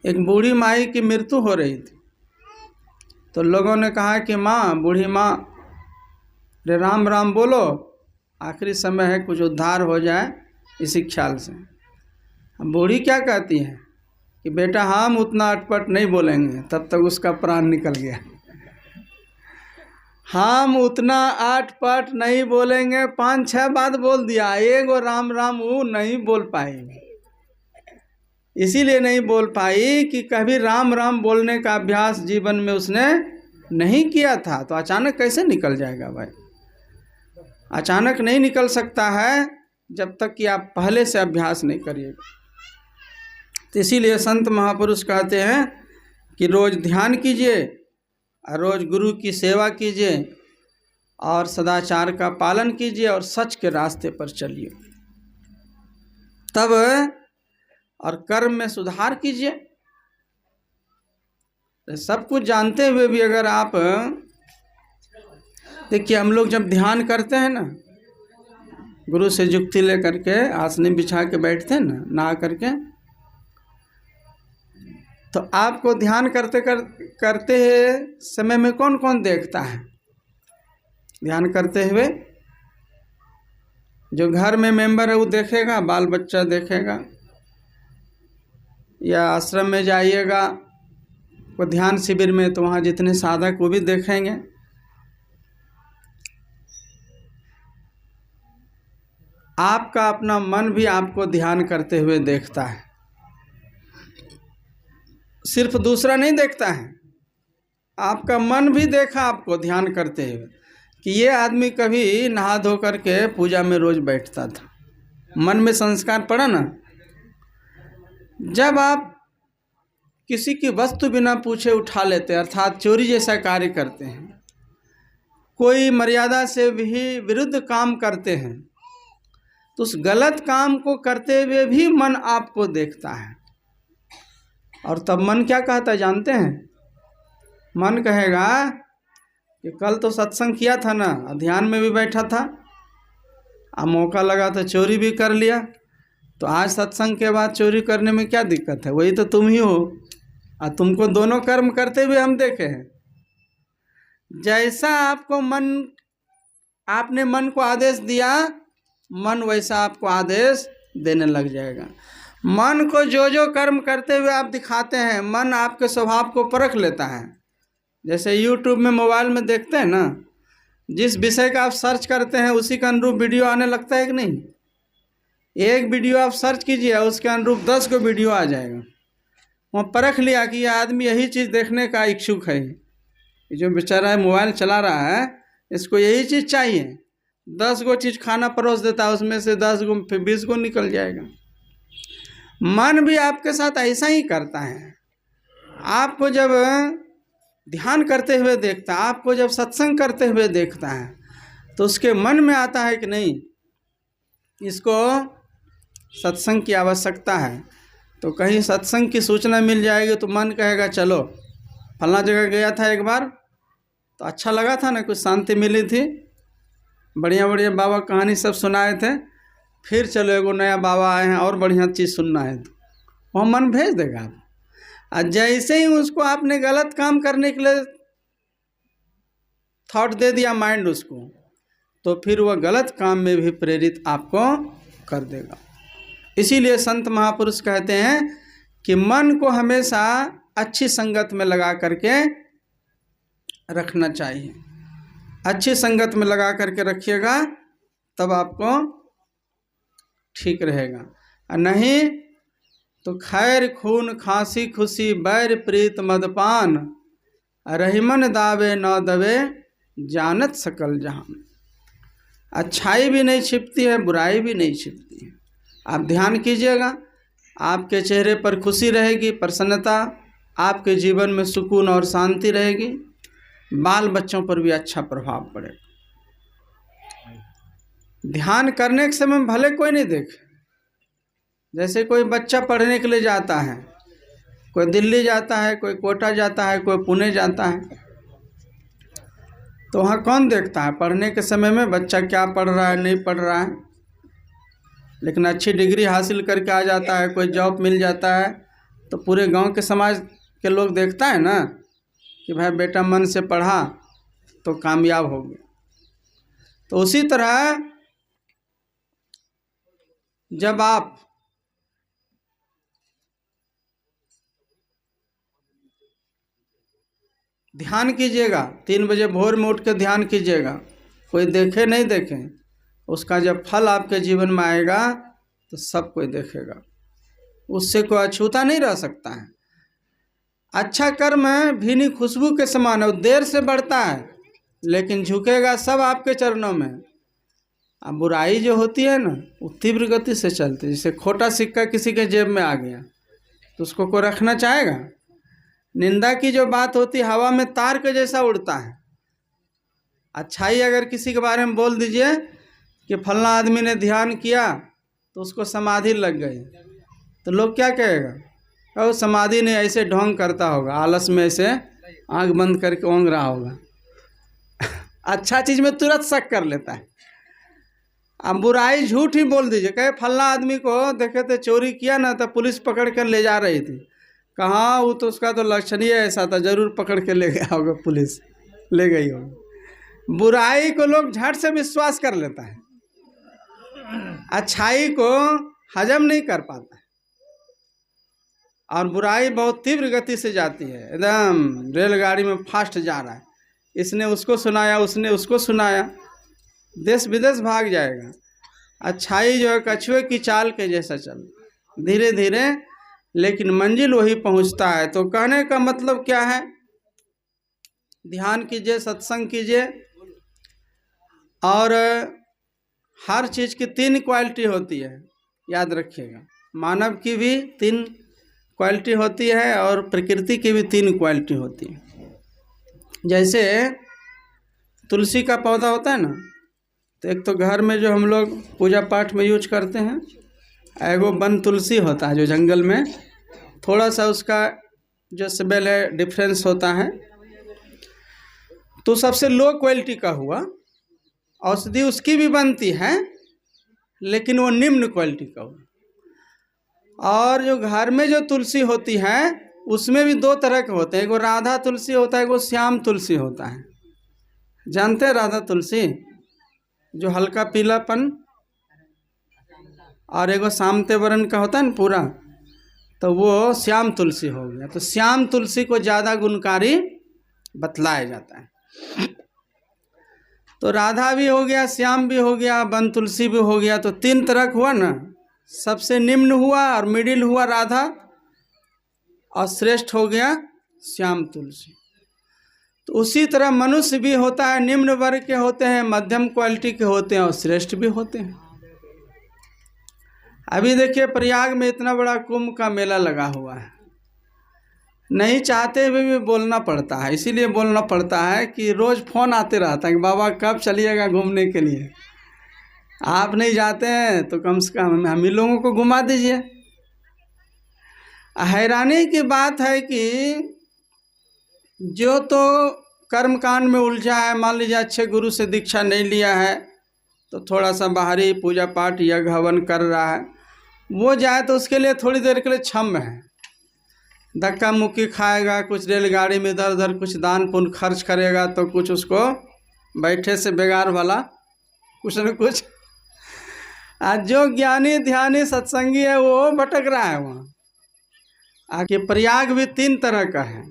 Speaker 1: एक बूढ़ी माई की मृत्यु हो रही थी, तो लोगों ने कहा कि माँ, बूढ़ी माँ, रे राम राम बोलो, आखिरी समय है, कुछ उद्धार हो जाए इसी ख्याल से। अब बूढ़ी क्या कहती है कि बेटा हम उतना अटपट नहीं बोलेंगे। तब तक उसका प्राण निकल गया। हम उतना अटपट नहीं बोलेंगे, 5-6 बात बोल दिया, एगो राम राम वो नहीं बोल पाई। इसीलिए नहीं बोल पाई कि कभी राम राम बोलने का अभ्यास जीवन में उसने नहीं किया था। तो अचानक कैसे निकल जाएगा भाई? अचानक नहीं निकल सकता है जब तक कि आप पहले से अभ्यास नहीं करिएगा। तो इसीलिए संत महापुरुष कहते हैं कि रोज़ ध्यान कीजिए और रोज़ गुरु की सेवा कीजिए और सदाचार का पालन कीजिए और सच के रास्ते पर चलिए, तब और कर्म में सुधार कीजिए। सब कुछ जानते हुए भी अगर आप देखिए, हम लोग जब ध्यान करते हैं ना, गुरु से जुक्ति ले करके आसनी बिछा के बैठते हैं ना, नहा करके, तो आपको ध्यान करते समय में कौन कौन देखता है? ध्यान करते हुए जो घर में मेंबर है वो देखेगा, बाल बच्चा देखेगा, या आश्रम में जाइएगा वो ध्यान शिविर में, तो वहाँ जितने साधक वो भी देखेंगे। आपका अपना मन भी आपको ध्यान करते हुए देखता है, सिर्फ दूसरा नहीं देखता है। आपका मन भी देखा आपको ध्यान करते हुए कि ये आदमी कभी नहा धो करके पूजा में रोज बैठता था। मन में संस्कार पड़ा ना, जब आप किसी की वस्तु बिना पूछे उठा लेते हैं, अर्थात चोरी जैसा कार्य करते हैं, कोई मर्यादा से भी विरुद्ध काम करते हैं, तो उस गलत काम को करते हुए भी मन आपको देखता है। और तब मन क्या कहता है जानते हैं? मन कहेगा कि कल तो सत्संग किया था ना, ध्यान में भी बैठा था, अब मौका लगा तो चोरी भी कर लिया, तो आज सत्संग के बाद चोरी करने में क्या दिक्कत है? वही तो तुम ही हो, और तुमको दोनों कर्म करते हुए हम देखे हैं। जैसा आपने मन को आदेश दिया, मन वैसा आपको आदेश देने लग जाएगा। मन को जो जो कर्म करते हुए आप दिखाते हैं, मन आपके स्वभाव को परख लेता है। जैसे यूट्यूब में, मोबाइल में देखते हैं ना, जिस विषय का आप सर्च करते हैं उसी का अनुरूप वीडियो आने लगता है कि नहीं? एक वीडियो आप सर्च कीजिए, उसके अनुरूप 10 को वीडियो आ जाएगा। वहाँ परख लिया कि यह आदमी यही चीज़ देखने का इच्छुक है, जो बेचारा मोबाइल चला रहा है इसको यही चीज़ चाहिए। 10 गो चीज़ खाना परोस देता है, उसमें से 10 गो फिर 20 गो निकल जाएगा। मन भी आपके साथ ऐसा ही करता है। आपको जब ध्यान करते हुए देखता है, आपको जब सत्संग करते हुए देखता है, तो उसके मन में आता है कि नहीं, इसको सत्संग की आवश्यकता है। तो कहीं सत्संग की सूचना मिल जाएगी तो मन कहेगा चलो फलना जगह गया था एक बार, तो अच्छा लगा था ना, कुछ शांति मिली थी, बढ़िया बढ़िया बाबा कहानी सब सुनाए थे, फिर चलो एगो नया बाबा आए हैं और बढ़िया चीज़ सुनना है, तो वह मन भेज देगा आप। और जैसे ही उसको आपने गलत काम करने के लिए थॉट दे दिया माइंड उसको, तो फिर वह गलत काम में भी प्रेरित आपको कर देगा। इसीलिए संत महापुरुष कहते हैं कि मन को हमेशा अच्छी संगत में लगा करके रखना चाहिए। अच्छी संगत में लगा करके रखिएगा तब आपको ठीक रहेगा, और नहीं तो खैर खून खांसी खुशी बैर प्रीत मदपान, रहीमन दावे न दवे जानत सकल जहान। अच्छाई भी नहीं छिपती है, बुराई भी नहीं छिपती है। आप ध्यान कीजिएगा, आपके चेहरे पर खुशी रहेगी, प्रसन्नता, आपके जीवन में सुकून और शांति रहेगी, बाल बच्चों पर भी अच्छा प्रभाव पड़ेगा। ध्यान करने के समय भले कोई नहीं देखे, जैसे कोई बच्चा पढ़ने के लिए जाता है, कोई दिल्ली जाता है, कोई कोटा जाता है, कोई पुणे जाता है, तो वहाँ कौन देखता है पढ़ने के समय में बच्चा क्या पढ़ रहा है, नहीं पढ़ रहा है। लेकिन अच्छी डिग्री हासिल करके आ जाता है, कोई जॉब मिल जाता है, तो पूरे गांव के समाज के लोग देखता है ना कि भाई बेटा मन से पढ़ा तो कामयाब हो गया। तो उसी तरह जब आप ध्यान कीजिएगा, 3 बजे भोर में उठ के ध्यान कीजिएगा, कोई देखे नहीं देखे, उसका जब फल आपके जीवन में आएगा तो सब कोई देखेगा, उससे कोई अछूता नहीं रह सकता है। अच्छा कर्म भीनी खुशबू के समान है, देर से बढ़ता है लेकिन झुकेगा सब आपके चरणों में। अब बुराई जो होती है ना, वो तीव्र गति से चलती है। जैसे खोटा सिक्का किसी के जेब में आ गया तो उसको कोई रखना चाहेगा? निंदा की जो बात होती है हवा में तार के जैसा उड़ता है। अच्छाई अगर किसी के बारे में बोल दीजिए कि फलना आदमी ने ध्यान किया तो उसको समाधि लग गई, तो लोग क्या कहेगा? और समाधि नहीं, ऐसे ढोंग करता होगा, आलस में ऐसे आंख बंद करके ओंग रहा होगा। अच्छा चीज़ में तुरंत शक कर लेता है। अब बुराई झूठ ही बोल दीजिए, कहे फलना आदमी को देखे थे चोरी किया ना, तो पुलिस पकड़ कर ले जा रही थी, कहाँ वो तो उसका तो लक्षणीय ऐसा था, जरूर पकड़ के ले गया होगा, पुलिस ले गई होगी। बुराई को लोग झट से विश्वास कर लेता है, अच्छाई को हजम नहीं कर पाता है। और बुराई बहुत तीव्र गति से जाती है, एकदम रेलगाड़ी में फास्ट जा रहा है, इसने उसको सुनाया, उसने उसको सुनाया, देश विदेश भाग जाएगा। अच्छाई जो है कछुए की चाल के जैसा चल, धीरे धीरे लेकिन मंजिल वही पहुंचता है। तो कहने का मतलब क्या है? ध्यान कीजिए, सत्संग कीजिए, और हर चीज़ की 3 क्वालिटी होती है, याद रखिएगा। मानव की भी 3 क्वालिटी होती है और प्रकृति की भी 3 क्वालिटी होती है। जैसे तुलसी का पौधा होता है ना, तो एक तो घर में जो हम लोग पूजा पाठ में यूज करते हैं, एगो वन तुलसी होता है जो जंगल में, थोड़ा सा उसका जो स्मेल है डिफरेंस होता है, तो सबसे लो क्वालिटी का हुआ। औषधि उसकी भी बनती है लेकिन वो निम्न क्वालिटी का हुआ। और जो घर में जो तुलसी होती है उसमें भी 2 तरह के होते हैं, एगो राधा तुलसी होता है, एगो श्याम तुलसी होता है। जानते हैं राधा तुलसी जो हल्का पीलापन, और एगो सामते वर्ण का होता है ना पूरा, तो वो श्याम तुलसी हो गया। तो श्याम तुलसी को ज़्यादा गुणकारी बतलाया जाता है। तो राधा भी हो गया, श्याम भी हो गया, वन तुलसी भी हो गया, तो 3 तरह हुआ ना। सबसे निम्न हुआ और मिडिल हुआ राधा, और श्रेष्ठ हो गया श्याम तुलसी। तो उसी तरह मनुष्य भी होता है, निम्न वर्ग के होते हैं, मध्यम क्वालिटी के होते हैं और श्रेष्ठ भी होते हैं। अभी देखिए प्रयाग में इतना बड़ा कुंभ का मेला लगा हुआ है, नहीं चाहते हुए भी बोलना पड़ता है। इसीलिए बोलना पड़ता है कि रोज़ फ़ोन आते रहता है कि बाबा कब चलिएगा घूमने के लिए, आप नहीं जाते हैं तो कम से कम हम ही लोगों को घुमा दीजिए। हैरानी की बात है कि जो तो कर्म कांड में उलझा है, मान लीजिए अच्छे गुरु से दीक्षा नहीं लिया है तो थोड़ा सा बाहरी पूजा पाठ यज्ञ हवन कर रहा है, वो जाए तो उसके लिए थोड़ी देर के लिए क्षम्य है, धक्का मुक्की खाएगा, कुछ रेलगाड़ी में इधर उधर कुछ दान पुण्य खर्च करेगा तो कुछ उसको बैठे से बेगार वाला कुछ न कुछ। आज जो ज्ञानी ध्यानी सत्संगी है वो भटक रहा है वहाँ। आगे प्रयाग भी 3 तरह का है,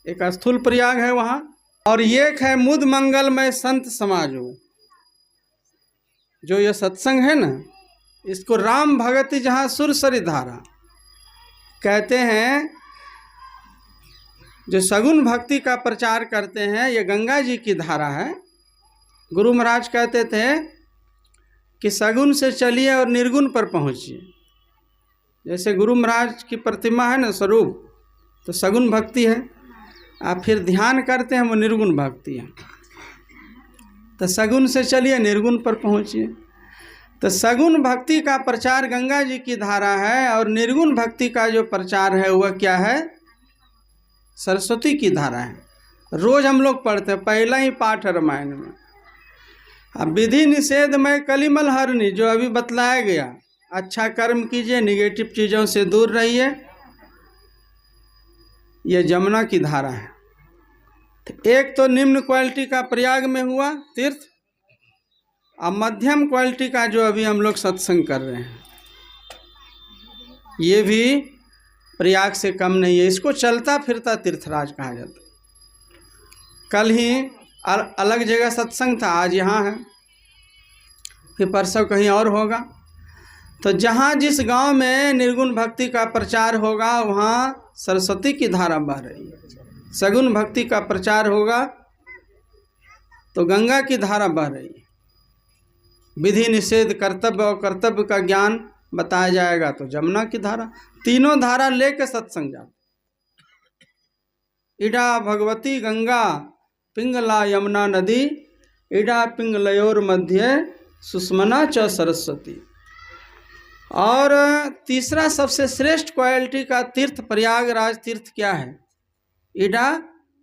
Speaker 1: एक स्थूल प्रयाग है वहाँ, और एक है मुद मंगलमय संत समाजो। जो ये सत्संग है ना, इसको राम भगति जहाँ सुरसरी धारा कहते हैं। जो सगुन भक्ति का प्रचार करते हैं, ये गंगा जी की धारा है। गुरु महाराज कहते थे कि सगुन से चलिए और निर्गुण पर पहुँचिए। जैसे गुरु महाराज की प्रतिमा है ना स्वरूप, तो सगुन भक्ति है। आप फिर ध्यान करते हैं वो निर्गुण भक्ति है। तो सगुन से चलिए निर्गुण पर पहुँचिए। तो सगुण भक्ति का प्रचार गंगा जी की धारा है, और निर्गुण भक्ति का जो प्रचार है वह क्या है, सरस्वती की धारा है। रोज हम लोग पढ़ते हैं, पहला ही पाठ है रामायण में। अब विधि निषेध में कलिमल हरनी जो अभी बतलाया गया, अच्छा कर्म कीजिए, निगेटिव चीज़ों से दूर रहिए, ये जमुना की धारा है। तो एक तो निम्न क्वालिटी का प्रयाग में हुआ तीर्थ, और मध्यम क्वालिटी का जो अभी हम लोग सत्संग कर रहे हैं ये भी प्रयाग से कम नहीं है। इसको चलता फिरता तीर्थराज कहा जाता है। कल ही अलग जगह सत्संग था, आज यहाँ है, फिर परसों कहीं और होगा। तो जहाँ जिस गांव में निर्गुण भक्ति का प्रचार होगा वहाँ सरस्वती की धारा बह रही है। सगुण भक्ति का प्रचार होगा तो गंगा की धारा बह रही है। विधि निषेध कर्तव्य और कर्तव्य का ज्ञान बताया जाएगा तो जमुना की धारा। तीनों धारा लेके सत्संग जाओ। इडा भगवती गंगा पिंगला यमुना नदी, इडा पिंगलयोर मध्य सुषमना च सरस्वती। और तीसरा सबसे श्रेष्ठ क्वालिटी का तीर्थ प्रयागराज तीर्थ क्या है, इडा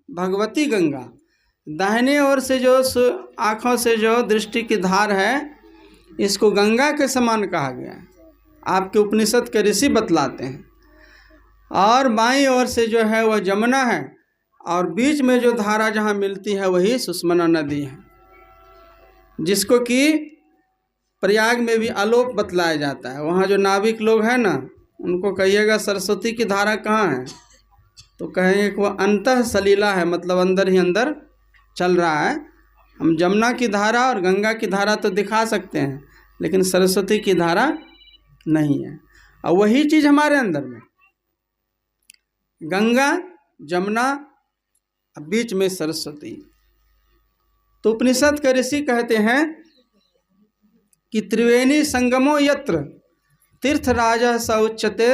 Speaker 1: भगवती गंगा। दाहिने ओर से जो आँखों से जो दृष्टि की धार है इसको गंगा के समान कहा गया है, आपके उपनिषद के ऋषि बतलाते हैं। और बाईं ओर से जो है वह जमुना है, और बीच में जो धारा जहाँ मिलती है वही सुषमना नदी है, जिसको कि प्रयाग में भी आलोक बतलाया जाता है। वहाँ जो नाविक लोग हैं ना, उनको कहिएगा सरस्वती की धारा कहाँ है, तो कहेंगे कि वह अंतः सलीला है, मतलब अंदर ही अंदर चल रहा है। हम जमुना की धारा और गंगा की धारा तो दिखा सकते हैं, लेकिन सरस्वती की धारा नहीं है। और वही चीज़ हमारे अंदर में, गंगा जमुना बीच में सरस्वती। तो उपनिषद के ऋषि कहते हैं कि त्रिवेणी संगमो यत्र तीर्थराज स उच्यते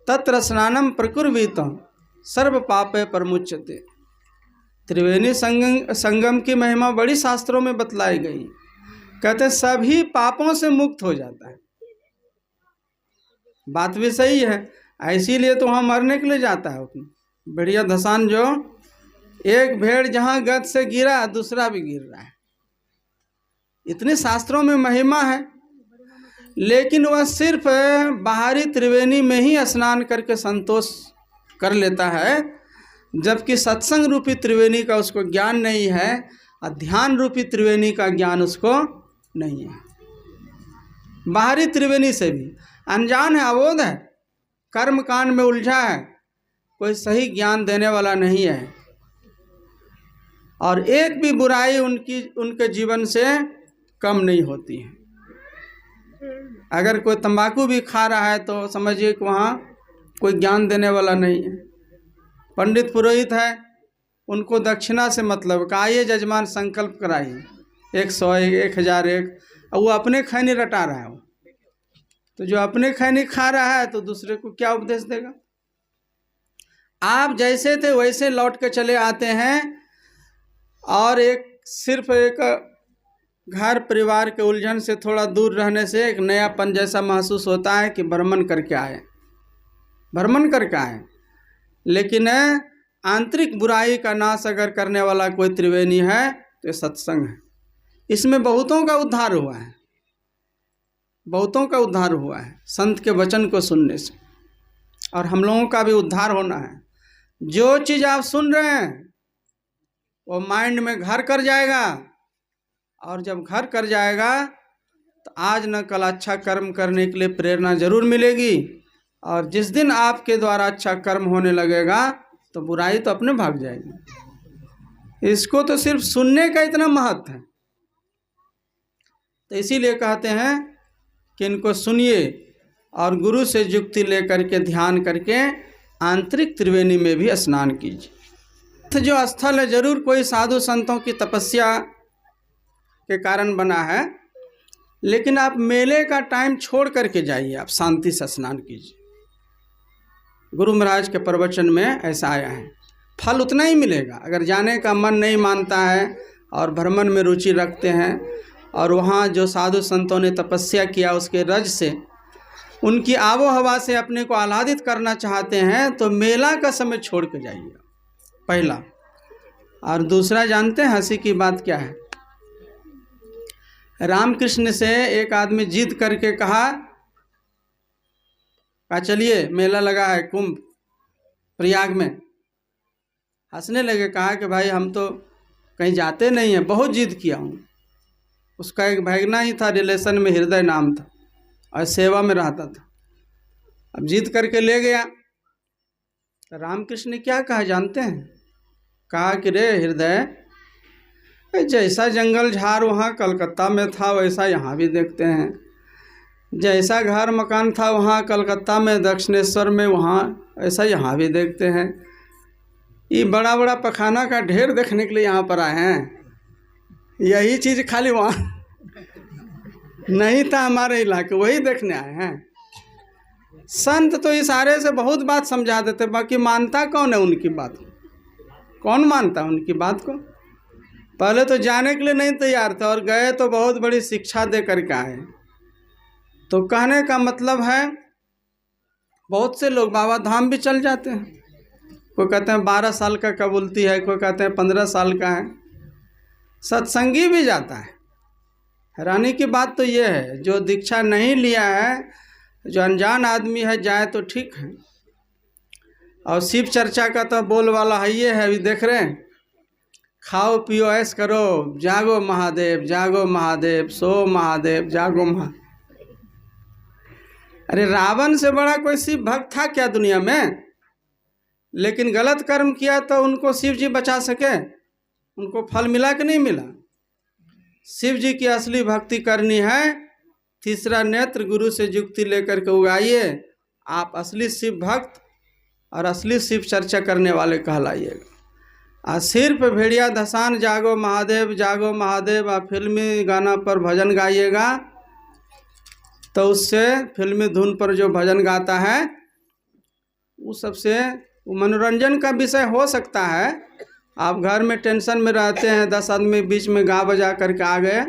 Speaker 1: तत्र स्नानम प्रकुर्वीतम सर्व पापे परमुच्यते। त्रिवेणी संगम की महिमा बड़ी शास्त्रों में बतलाई गई। कहते सभी पापों से मुक्त हो जाता है। बात भी सही है, इसीलिए तो वहाँ मरने के लिए जाता है। बढ़िया धसान जो एक भेड़ जहाँ गद से गिरा दूसरा भी गिर रहा है। इतने शास्त्रों में महिमा है, लेकिन वह सिर्फ बाहरी त्रिवेणी में ही स्नान करके संतोष कर लेता है, जबकि सत्संग रूपी त्रिवेणी का उसको ज्ञान नहीं है और ध्यान रूपी त्रिवेणी का ज्ञान उसको नहीं है। बाहरी त्रिवेणी से भी अनजान है, अबोध है, कर्म कांड में उलझा है, कोई सही ज्ञान देने वाला नहीं है, और एक भी बुराई उनके जीवन से कम नहीं होती है। अगर कोई तंबाकू भी खा रहा है तो समझिए कि वहाँ कोई ज्ञान देने वाला नहीं है। पंडित पुरोहित है, उनको दक्षिणा से मतलब का आइए जजमान संकल्प कराइए 100 1001, और वो अपने खैनी रटा रहा है। तो जो अपने खैनी खा रहा है तो दूसरे को क्या उपदेश देगा। आप जैसे थे वैसे लौट के चले आते हैं, और सिर्फ एक घर परिवार के उलझन से थोड़ा दूर रहने से एक नयापन जैसा महसूस होता है कि भ्रमण करके आए। लेकिन आंतरिक बुराई का नाश अगर करने वाला कोई त्रिवेणी है तो सत्संग है। इसमें बहुतों का उद्धार हुआ है संत के वचन को सुनने से, और हम लोगों का भी उद्धार होना है। जो चीज़ आप सुन रहे हैं वो माइंड में घर कर जाएगा, और जब घर कर जाएगा तो आज न कल अच्छा कर्म करने के लिए प्रेरणा जरूर मिलेगी, और जिस दिन आपके द्वारा अच्छा कर्म होने लगेगा तो बुराई तो अपने भाग जाएगी। इसको तो सिर्फ सुनने का इतना महत्व है, तो इसीलिए कहते हैं कि इनको सुनिए और गुरु से युक्ति लेकर के ध्यान करके आंतरिक त्रिवेणी में भी स्नान कीजिए। तो जो स्थल है जरूर कोई साधु संतों की तपस्या के कारण बना है, लेकिन आप मेले का टाइम छोड़ करके जाइए, आप शांति से स्नान कीजिए। गुरु महाराज के प्रवचन में ऐसा आया है। फल उतना ही मिलेगा। अगर जाने का मन नहीं मानता है और भ्रमण में रुचि रखते हैं, और वहाँ जो साधु संतों ने तपस्या किया उसके रज से, उनकी आबो हवा से अपने को आह्लादित करना चाहते हैं, तो मेला का समय छोड़ के जाइए, पहला। और दूसरा, जानते हैं हंसी की बात क्या है? रामकृष्ण से एक आदमी जिद करके कहा चलिए मेला लगा है कुंभ प्रयाग में। हंसने लगे, कहा कि भाई हम तो कहीं जाते नहीं हैं, बहुत जिद किया हूँ। उसका एक भैगना ही था, रिलेशन में हृदय नाम था, और सेवा में रहता था। अब जिद करके ले गया। तो रामकृष्ण ने क्या कहा जानते हैं? कहा कि रे हृदय, जैसा जंगल झाड़ वहाँ कलकत्ता में था वैसा यहाँ भी देखते हैं, जैसा घर मकान था वहाँ कलकत्ता में दक्षिणेश्वर में वहाँ ऐसा यहाँ भी देखते हैं। ये बड़ा बड़ा पखाना का ढेर देखने के लिए यहाँ पर आए हैं, यही चीज़ खाली वहाँ नहीं था हमारे इलाके, वही देखने आए हैं। संत तो इशारे से बहुत बात समझा देते, बाकी मानता कौन है उनकी बात? कौन मानता है उनकी बात को? पहले तो जाने के लिए नहीं तैयार थे, और गए तो बहुत बड़ी शिक्षा दे करके आए। तो कहने का मतलब है, बहुत से लोग बाबा धाम भी चल जाते हैं। कोई कहते हैं 12 साल का कबूलती है, कोई कहते हैं 15 साल का है। सत्संगी भी जाता है। हैरानी की बात तो ये है, जो दीक्षा नहीं लिया है, जो अनजान आदमी है, जाए तो ठीक है। और शिव चर्चा का तो बोल वाला है ये है, अभी देख रहे हैं, खाओ पियो ऐश करो, जागो महादेव, जागो महादेव, सो महादेव, जागो महादेव। अरे रावण से बड़ा कोई शिव भक्त था क्या दुनिया में? लेकिन गलत कर्म किया तो उनको शिव जी बचा सके? उनको फल मिला कि नहीं मिला? शिव जी की असली भक्ति करनी है, तीसरा नेत्र गुरु से युक्ति लेकर के उगाइए, आप असली शिव भक्त और असली शिव चर्चा करने वाले कहलाइएगा। और सिर्फ भेड़िया धसान जागो महादेव और फिल्मी गाना पर भजन गाइएगा, तो उससे फिल्मी धुन पर जो भजन गाता है वो सबसे मनोरंजन का विषय हो सकता है। आप घर में टेंशन में रहते हैं, 10 आदमी बीच में गा बजा करके आ गए।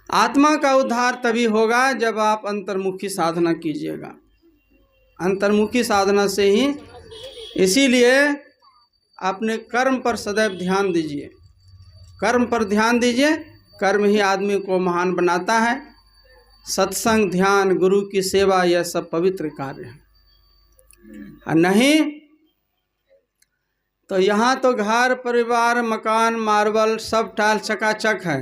Speaker 1: आत्मा का उद्धार तभी होगा जब आप अंतर्मुखी साधना कीजिएगा। अंतर्मुखी साधना से ही, इसीलिए अपने कर्म पर सदैव ध्यान दीजिए। कर्म पर ध्यान दीजिए, कर्म ही आदमी को महान बनाता है। सत्संग, ध्यान, गुरु की सेवा, यह सब पवित्र कार्य है। और नहीं तो यहाँ तो घर परिवार मकान मार्बल सब टाल चकाचक है।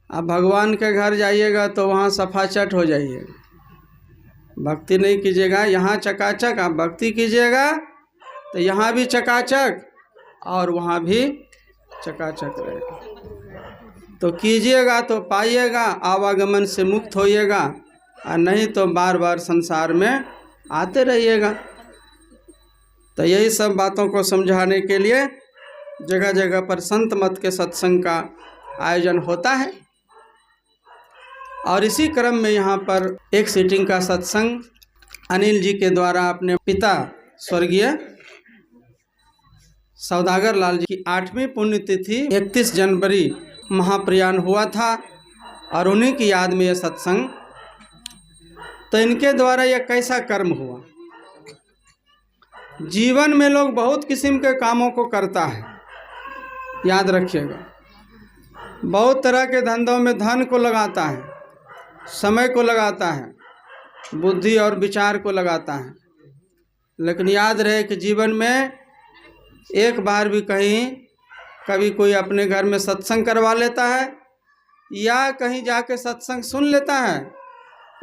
Speaker 1: अब भगवान के घर जाइएगा तो वहाँ सफाचट हो जाइएगा। भक्ति नहीं कीजिएगा, यहाँ चकाचक। आप भक्ति कीजिएगा तो यहाँ भी चकाचक और वहाँ भी चकाचक रहेगा। तो कीजिएगा तो पाइएगा, आवागमन से मुक्त होइएगा, और नहीं तो बार बार संसार में आते रहिएगा। तो यही सब बातों को समझाने के लिए जगह जगह पर संत मत के सत्संग का आयोजन होता है। और इसी क्रम में यहाँ पर एक सीटिंग का सत्संग अनिल जी के द्वारा अपने पिता स्वर्गीय सौदागर लाल जी की 8वीं पुण्यतिथि 31 जनवरी महाप्रयाण हुआ था, और उन्हीं की याद में यह सत्संग। तो इनके द्वारा यह कैसा कर्म हुआ। जीवन में लोग बहुत किस्म के कामों को करता है, याद रखिएगा। बहुत तरह के धंधों में धन को लगाता है, समय को लगाता है, बुद्धि और विचार को लगाता है। लेकिन याद रहे कि जीवन में एक बार भी कभी कोई अपने घर में सत्संग करवा लेता है या कहीं जाके सत्संग सुन लेता है,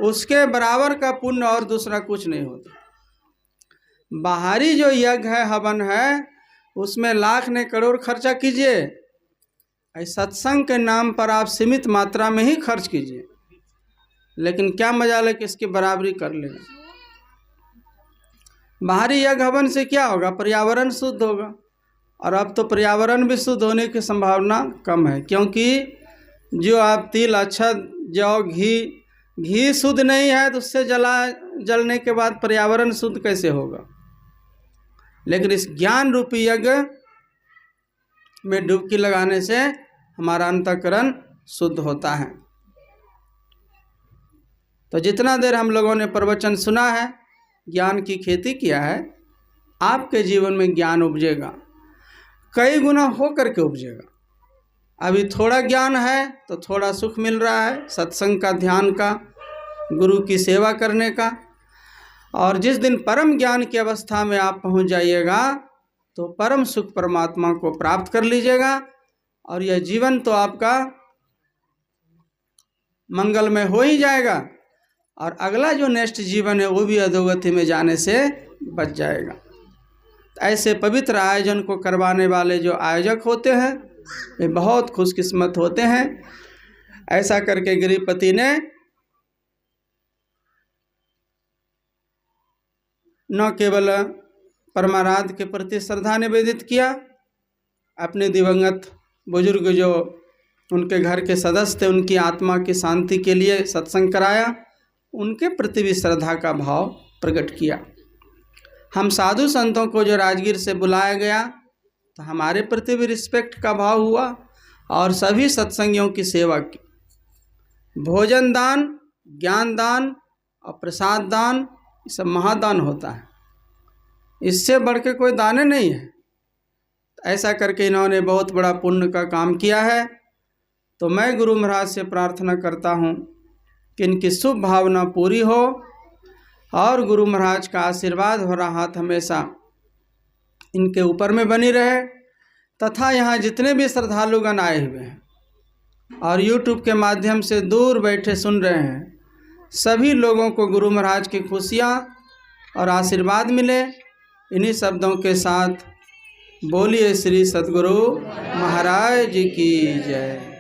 Speaker 1: उसके बराबर का पुण्य और दूसरा कुछ नहीं होता। बाहरी जो यज्ञ है, हवन है, उसमें लाख ने करोड़ खर्चा कीजिए। सत्संग के नाम पर आप सीमित मात्रा में ही खर्च कीजिए, लेकिन क्या मजा ले कि इसकी बराबरी कर लेना। बाहरी यज्ञ हवन से क्या होगा, पर्यावरण शुद्ध होगा। और अब तो पर्यावरण भी शुद्ध होने की संभावना कम है, क्योंकि जो आप तिल, अक्षत, जौ, घी शुद्ध नहीं है तो उससे जलने के बाद पर्यावरण शुद्ध कैसे होगा। लेकिन इस ज्ञान रूपी यज्ञ में डुबकी लगाने से हमारा अंतःकरण शुद्ध होता है। तो जितना देर हम लोगों ने प्रवचन सुना है, ज्ञान की खेती किया है, आपके जीवन में ज्ञान उपजेगा, कई गुना हो करके उपजेगा। अभी थोड़ा ज्ञान है तो थोड़ा सुख मिल रहा है सत्संग का, ध्यान का, गुरु की सेवा करने का। और जिस दिन परम ज्ञान की अवस्था में आप पहुंच जाइएगा तो परम सुख परमात्मा को प्राप्त कर लीजिएगा, और यह जीवन तो आपका मंगलमय हो ही जाएगा। और अगला जो नेक्स्ट जीवन है वो भी अधोगति में जाने से बच जाएगा। ऐसे पवित्र आयोजन को करवाने वाले जो आयोजक होते हैं वे बहुत खुशकिस्मत होते हैं। ऐसा करके गृहपति ने न केवल परमाराध के प्रति श्रद्धा निवेदित किया, अपने दिवंगत बुजुर्ग जो उनके घर के सदस्य थे उनकी आत्मा की शांति के लिए सत्संग कराया, उनके प्रति भी श्रद्धा का भाव प्रकट किया। हम साधु संतों को जो राजगीर से बुलाया गया तो हमारे प्रति भी रिस्पेक्ट का भाव हुआ, और सभी सत्संगियों की सेवा की। भोजन दान, ज्ञान दान और प्रसाद दान, ये सब महादान होता है, इससे बढ़ के कोई दान नहीं है। ऐसा करके इन्होंने बहुत बड़ा पुण्य का काम किया है। तो मैं गुरु महाराज से प्रार्थना करता हूँ कि इनकी शुभ भावना पूरी हो, और गुरु महाराज का आशीर्वाद हो रहा हाथ हमेशा इनके ऊपर में बनी रहे, तथा यहाँ जितने भी श्रद्धालुगण आए हुए हैं और YouTube के माध्यम से दूर बैठे सुन रहे हैं, सभी लोगों को गुरु महाराज की खुशियाँ और आशीर्वाद मिले। इन्हीं शब्दों के साथ बोलिए श्री सद्गुरु महाराज जी की जय।